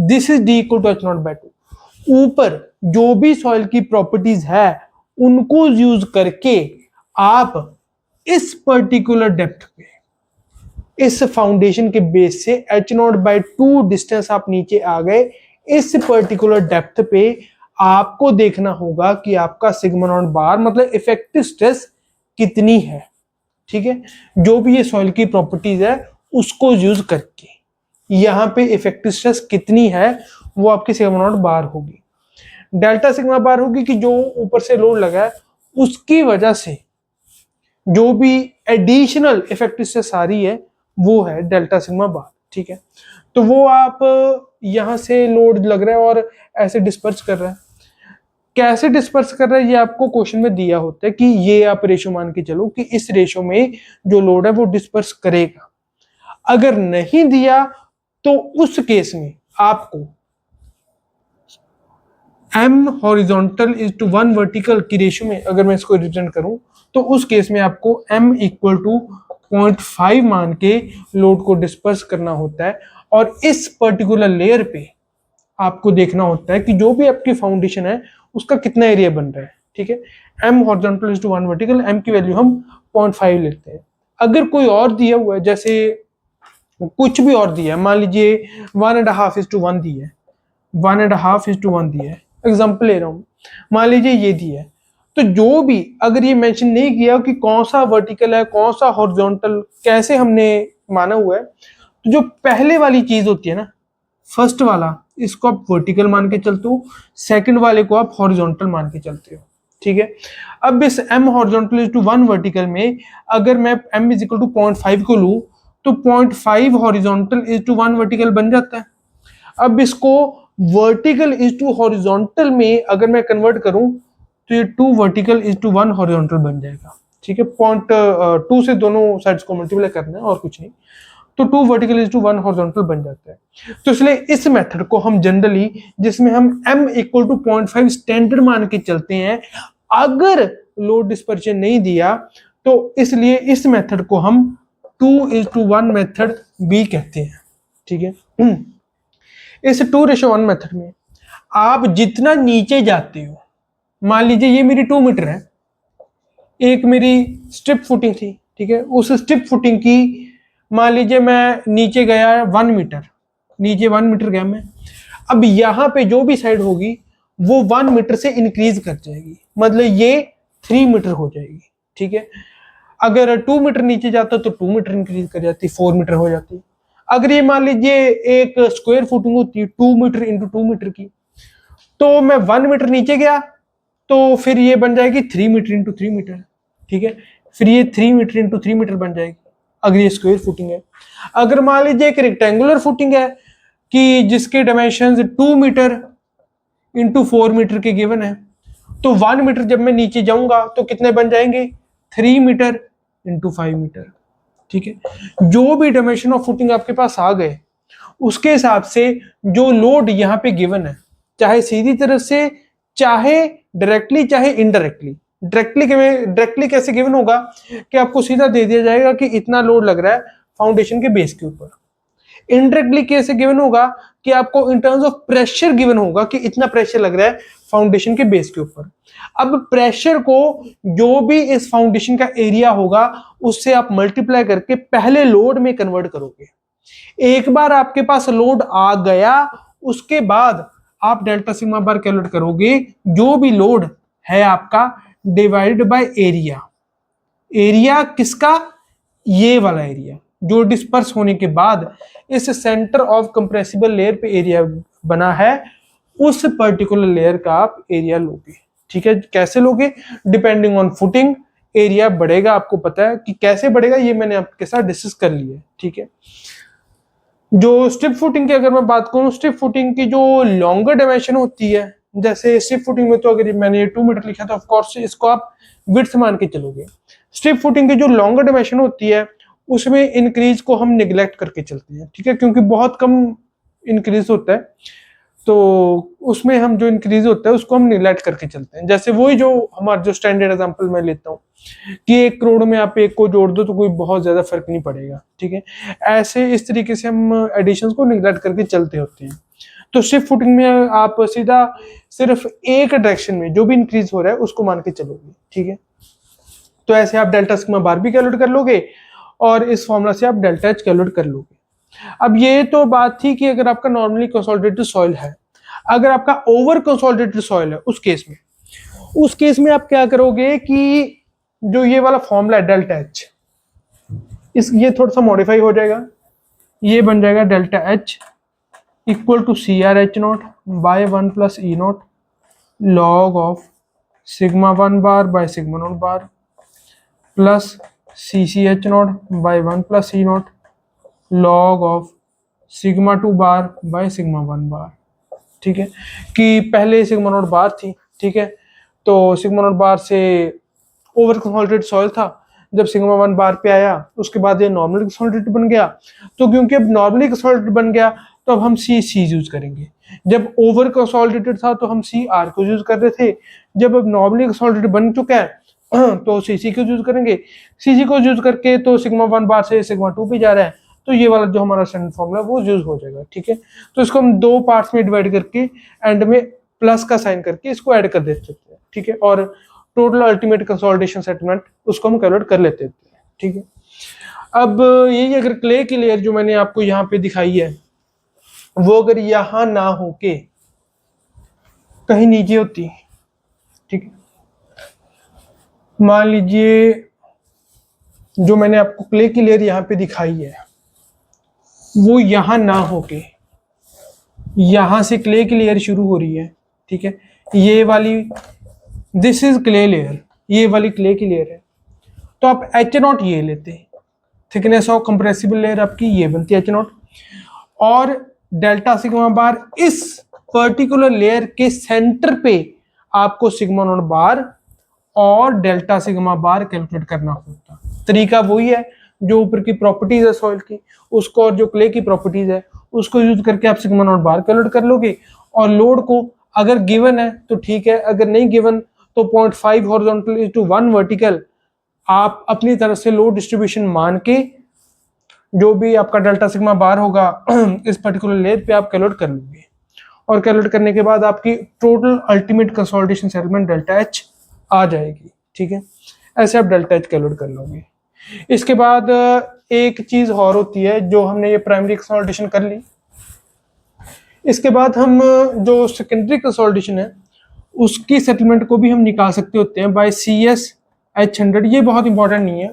this is D equal to H naught by 2, ऊपर जो भी सॉइल की प्रॉपर्टीज है उनको यूज करके आप इस पर्टिकुलर डेप्थ पे इस फाउंडेशन के बेस से एच नॉट बाई 2 डिस्टेंस आप नीचे आ गए, इस पर्टिकुलर डेप्थ पे आपको देखना होगा कि आपका सिग्मा नॉट बार मतलब इफेक्टिव स्ट्रेस कितनी है, ठीक है। जो भी ये सॉइल की प्रॉपर्टीज है उसको यूज करके यहां पे इफेक्टिव स्ट्रेस कितनी है वो आपकी सिग्मा नॉट बार होगी। डेल्टा सिग्मा बार होगी कि जो ऊपर से लोड लगा है उसकी वजह से जो भी एडिशनल इफेक्टिव स्ट्रेस आ रही है वो है डेल्टा सिग्मा बार, ठीक है। तो वो आप यहां से लोड लग रहा है और ऐसे डिस्पर्स कर रहा है, कैसे डिस्पर्स कर रहा है ये आपको क्वेश्चन में दिया होता है कि ये आप रेशो मान के चलो कि इस रेशो में जो लोड है वो डिस्पर्स करेगा। अगर नहीं दिया तो उस केस में आपको m horizontal is to 1 vertical की रेशो में अगर मैं इसको रिप्रेजेंट करूं तो उस केस में आपको m इक्वल टू 0.5 मान के लोड को डिस्पर्स करना होता है। और इस पर्टिकुलर लेयर पे आपको देखना होता है कि जो भी आपकी फाउंडेशन है उसका कितना एरिया बन रहा है, ठीक है। m horizontal is to 1 vertical, m की वैल्यू हम 0.5 लेते हैं। अगर कोई और दिया हुआ है, जैसे कुछ भी और दिया है, मान लीजिए 1.5 इज टू 1 दिया है, 1.5 इज टू 1 दिया है, एग्जाम्पल ले रहा हूं, मान लीजिए ये दिया है, तो जो भी अगर ये मेंशन नहीं किया कि कौन सा वर्टिकल है कौन सा हॉरिजॉन्टल कैसे हमने माना हुआ है, तो जो पहले वाली चीज होती है ना, फर्स्ट वाला, इसको आप वर्टिकल मान के चलते हो, सेकंड वाले को आप हॉरिजॉन्टल मान के चलते हो, ठीक है। अब इस m horizontal is to 1 vertical में अगर मैं m इज इक्वल टू 0.5 को लूं तो 0.5 हॉरिजॉन्टल इज टू 1 वर्टिकल बन जाता है। अब इसको वर्टिकल इज टू हॉरिजॉन्टल में अगर मैं कन्वर्ट करूं तो ये 2 वर्टिकल इज टू 1 हॉरिजॉन्टल बन जाएगा, ठीक है। 0.2 से दोनों साइड्स को मल्टीप्लाई करना है और कुछ नहीं, तो 2 वर्टिकल इज टू 1 हॉरिजॉन्टल बन जाता है। तो इसलिए इस मेथड को हम जनरली जिसमें हम m इक्वल टू 0.5 स्टैंडर्ड मान के चलते हैं, अगर लोड डिस्पर्शन नहीं दिया तो इसलिए इस मेथड को हम 2:1 मेथड भी कहते हैं, ठीक है। इस 2:1 मेथड में आप जितना नीचे जाते हो, मान लीजिए ये मेरी 2 मीटर है, एक मेरी स्ट्रिप फुटिंग थी, ठीक है, उस स्ट्रिप फुटिंग की मान लीजिए मैं नीचे गया 1 मीटर, नीचे 1 मीटर गया मैं, अब यहां पे जो भी साइड होगी वो 1 मीटर से इंक्रीज कर जाएगी, मतलब ये 3 मीटर हो जाएगी, ठीक है। अगर 2 मीटर नीचे जाता तो 2 मीटर इंक्रीज कर जाती, 4 मीटर हो जाती। अगर ये मान लीजिए एक स्क्वायर फुटिंग होती 2 मीटर इंटू 2 मीटर की, तो मैं 1 मीटर नीचे गया तो फिर ये बन जाएगी 3 मीटर इंटू 3 मीटर, ठीक है। फिर ये 3 मीटर इंटू 3 मीटर बन जाएगी अगर ये स्क्वायर फुटिंग है। अगर मान लीजिए एक रेक्टेंगुलर फुटिंग है कि जिसके डायमेंशंस 2 मीटर इंटू 4 मीटर के गिवन है, तो 1 मीटर जब मैं नीचे जाऊंगा तो कितने बन जाएंगे 3 मीटर इंटू 5 मीटर, ठीक है। जो भी डायमेंशन ऑफ फुटिंग आपके पास आ गए उसके हिसाब से जो लोड यहाँ पे गिवन है, चाहे सीधी तरह से, चाहे डायरेक्टली, चाहे इनडायरेक्टली। डायरेक्टली कैसे गिवन होगा कि आपको सीधा दे दिया जाएगा कि इतना लोड लग रहा है फाउंडेशन के बेस के ऊपर। इनडायरेक्टली कैसे गिवन होगा कि आपको इन टर्म्स ऑफ प्रेशर गिवन होगा कि इतना प्रेशर लग रहा है फाउंडेशन के बेस के ऊपर। अब प्रेशर को जो भी इस फाउंडेशन का एरिया होगा उससे आप मल्टीप्लाई करके पहले लोड में कन्वर्ट करोगे। एक बार आपके पास लोड आ गया, उसके बाद आप डेल्टा सिग्मा बार कैलकुलेट करोगे, जो भी लोड है आपका डिवाइडेड बाय एरिया। एरिया किसका? ये वाला एरिया जो डिस्पर्स होने के बाद इस सेंटर ऑफ कंप्रेसिबल लेयर पे एरिया बना है, उस पर्टिकुलर लेयर का आप एरिया लोगे। ठीक है, कैसे लोगे? डिपेंडिंग ऑन फुटिंग एरिया बढ़ेगा। आपको पता है कि कैसे बढ़ेगा, ये मैंने आपके साथ डिस्कस कर लिया है। ठीक है, जो स्ट्रिप फुटिंग की अगर मैं बात करूं, स्ट्रिप फुटिंग की जो लॉन्गर डायमेंशन होती है, जैसे स्ट्रिप फुटिंग में तो अगर मैंने 2 मीटर लिखा तो ऑफ कोर्स इसको आप विड्थ मान के चलोगे। स्ट्रिप फुटिंग की जो लॉन्गर डायमेंशन होती है उसमें इंक्रीज को हम निगलेक्ट करके चलते हैं। ठीक है, क्योंकि बहुत कम इंक्रीज होता है, तो उसमें हम जो इंक्रीज होता है उसको हम निगलेक्ट करके चलते हैं। जैसे वही जो हमारा जो स्टैंडर्ड एग्जांपल मैं लेता हूँ कि 1 करोड़ में आप एक को जोड़ दो तो कोई बहुत ज्यादा फर्क नहीं पड़ेगा। ठीक है, ऐसे इस तरीके से हम एडिशंस को निगलेक्ट करके चलते होते हैं। तो स्ट्रिप फुटिंग में आप सीधा सिर्फ एक डायरेक्शन में जो भी इंक्रीज हो रहा है उसको मान के चलोगे। ठीक है, तो ऐसे आप डेल्टा सिग्मा बार भी कैलकुलेट कर लोगे और इस फॉर्मूला से आप डेल्टा एच कैलकुलेट कर लोगे। अब ये तो बात थी कि अगर आपका नॉर्मली कंसोलिडेटेड सॉइल है। अगर आपका ओवर कंसोलिडेटेड सॉइल है उस केस में आप क्या करोगे कि जो ये वाला फॉर्मूला है डेल्टा एच, ये थोड़ा सा मॉडिफाई हो जाएगा। ये बन जाएगा delta H equal to C R H naught by 1 plus E naught log of sigma 1 bar by sigma naught bar plus C C H naught by 1 plus E naught log of sigma 2 bar by sigma 1 bar. ठीक है, कि पहले sigma naught बार थी। ठीक है, तो sigma naught बार से over consolidated soil था, जब सिग्मा 1 बार पे आया उसके बाद ये नॉर्मली कंसोलिडेटेड बन गया। तो क्योंकि अब नॉर्मली कंसोलिडेटेड बन गया तो अब हम सी यूज करेंगे। जब ओवर कंसोलिडेटेड था तो हम सी आर को यूज कर रहे थे, जब अब नॉर्मली कंसोलिडेटेड बन चुका है तो सी को यूज करेंगे। सी को यूज करके तो सिग्मा 1 बार से सिग्मा 2 पे जा रहा है, तो ये वाला जो हमारा स्टैंडर्ड फॉर्मूला वो यूज हो जाएगा। ठीक है, तो इसको हम 2 पार्ट्स में डिवाइड करके एंड में प्लस का साइन करके इसको ऐड कर देते हैं। ठीक है, और टोटल अल्टीमेट कंसोलिडेशन सेटलमेंट उसको हम कैलकुलेट कर लेते हैं। ठीक है, अब यही अगर क्ले की लेयर जो मैंने आपको यहाँ पे दिखाई है वो अगर यहां ना होके कहीं नीचे होती, ठीक है, मान लीजिए जो मैंने आपको क्ले की लेयर यहाँ पे दिखाई है वो यहां ना होके यहां से क्ले की लेयर शुरू हो रही है। ठीक है, ये वाली दिस इज क्ले लेयर, ये वाली क्ले की लेयर है, तो आप एच नॉट ये लेते, थिकनेस ऑफ कंप्रेसिबल लेयर आपकी ये बनती है एच नॉट, और डेल्टा सिग्मा बार इस पर्टिकुलर लेयर के सेंटर पे आपको सिग्मा नॉट बार और डेल्टा सिग्मा बार कैलकुलेट करना होता। तरीका वही है जो ऊपर की प्रॉपर्टीज है सॉइल की उसको, और जो क्ले की प्रॉपर्टीज है उसको यूज करके आप सिग्मा नॉट बार कैलकुलेट कर लोगे। और लोड को अगर गिवन है तो ठीक है, अगर नहीं गिवन तो 0.5 हॉरिजॉन्टल टू 1 वर्टिकल आप अपनी तरफ से लोड डिस्ट्रीब्यूशन मान के जो भी आपका डेल्टा सिग्मा बार होगा इस पर्टिकुलर लेयर पे आप कैलकुलेट कर लोगे। और कैलकुलेट करने के बाद आपकी total ultimate consolidation settlement delta H आ जाएगी। ठीक है, ऐसे आप डेल्टा एच कैलकुलेट कर लोगे। इसके बाद एक चीज और होती है, जो हमने ये प्राइमरी कंसोलिडेशन कर ली, इसके बाद हम जो सेकेंडरी कंसोलिडेशन है उसकी सेटलमेंट को भी हम निकाल सकते होते हैं बाय CS-H100। ये बहुत इंपॉर्टेंट नहीं है,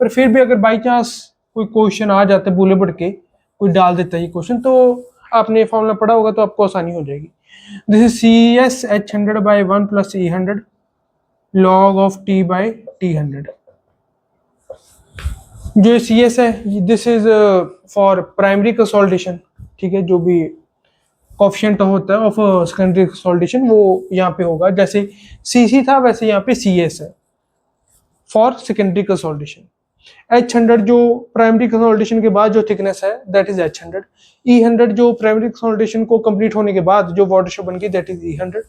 पर फिर भी अगर बाई चांस कोई क्वेश्चन आ जाता है बुले बढ़ के कोई डाल देता है ये क्वेश्चन, तो आपने फॉर्मूला पढ़ा होगा तो आपको आसानी हो जाएगी। दिस इज CS-H100 बाय 1 प्लस E100 log of T by T100। जो CS है this is for primary consolidation. ठीक है, जो भी कोफिशिएंट होता है ऑफ सेकेंडरी कंसोलिडेशन वो यहाँ पे होगा, जैसे CC था वैसे यहाँ पे CS है फॉर सेकेंडरी कंसोलिडेशन। H100 जो प्राइमरी कंसोलिडेशन के बाद जो थिकनेस है दैट इज H100। E100 जो प्राइमरी कंसोलिडेशन को कंप्लीट होने के बाद जो वाटर शेप बन गई दैट इज E100।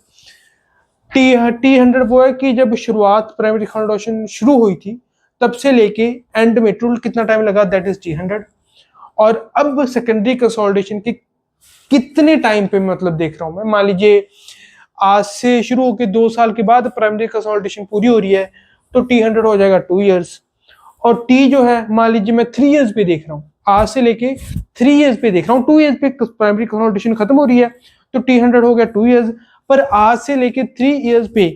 T100 वो है कि जब शुरुआत प्राइमरी कंसोलिडेशन शुरू हुई थी तब से लेके एंड में टोटल कितना टाइम लगा दैट इज T100। और अब सेकेंडरी कंसोलिडेशन की कितने टाइम पे मतलब देख रहा हूं मैं, मान लीजिए आज से शुरू होकर 2 साल के बाद प्राइमरी कंसोलिडेशन पूरी हो रही है तो T100 हो जाएगा 2 इयर्स। और T जो है मान लीजिए मैं 3 इयर्स पे देख रहा हूँ, आज से लेके 3 इयर्स पे देख रहा हूँ, 2 इयर्स पे प्राइमरी कंसोलिडेशन खत्म हो रही है तो T100 हो गया 2 इयर्स। पर आज से लेके 3 इयर्स पे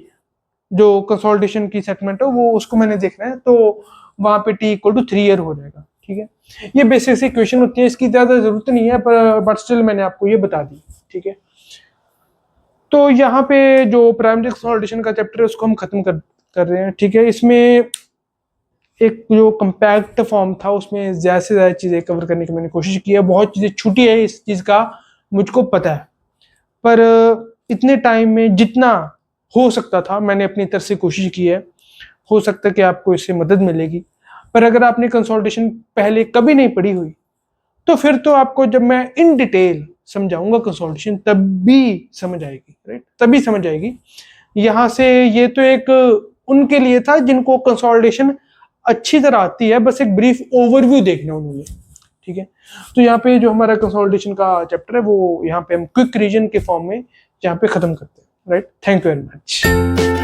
जो कंसोलिडेशन की सेटमेंट है वो उसको मैंने देखना है तो वहां पे T इक्वल टू 3 ईयर हो जाएगा। ठीक है, ये बेसिक सी क्वेश्चन होती है, इसकी ज्यादा जरूरत नहीं है पर बट स्टिल मैंने आपको ये बता दी। ठीक है, तो यहाँ पे जो प्राइमरी कंसोलिडेशन का चैप्टर है उसको हम खत्म कर रहे हैं। ठीक है, इसमें एक जो कंपैक्ट फॉर्म था उसमें ज्यादा से ज्यादा चीजें कवर करने की मैंने कोशिश की है। बहुत चीजें छूटी है इस चीज का मुझको पता है, पर इतने टाइम में जितना हो सकता था मैंने अपनी तरफ से कोशिश की है। हो सकता है कि आपको इससे मदद मिलेगी, पर अगर आपने कंसोलिडेशन पहले कभी नहीं पढ़ी हुई तो फिर तो आपको जब मैं इन डिटेल समझाऊंगा कंसोलिडेशन तब भी समझ आएगी, राइट, तभी समझ आएगी। यहाँ से ये तो एक उनके लिए था जिनको कंसोलिडेशन अच्छी तरह आती है, बस एक ब्रीफ ओवरव्यू देखना उन्होंने। ठीक है, तो यहाँ पे जो हमारा कंसोलिडेशन का चैप्टर है वो यहाँ पे हम क्विक रिवीजन के फॉर्म में यहाँ पे खत्म करते हैं। Right, thank you very much.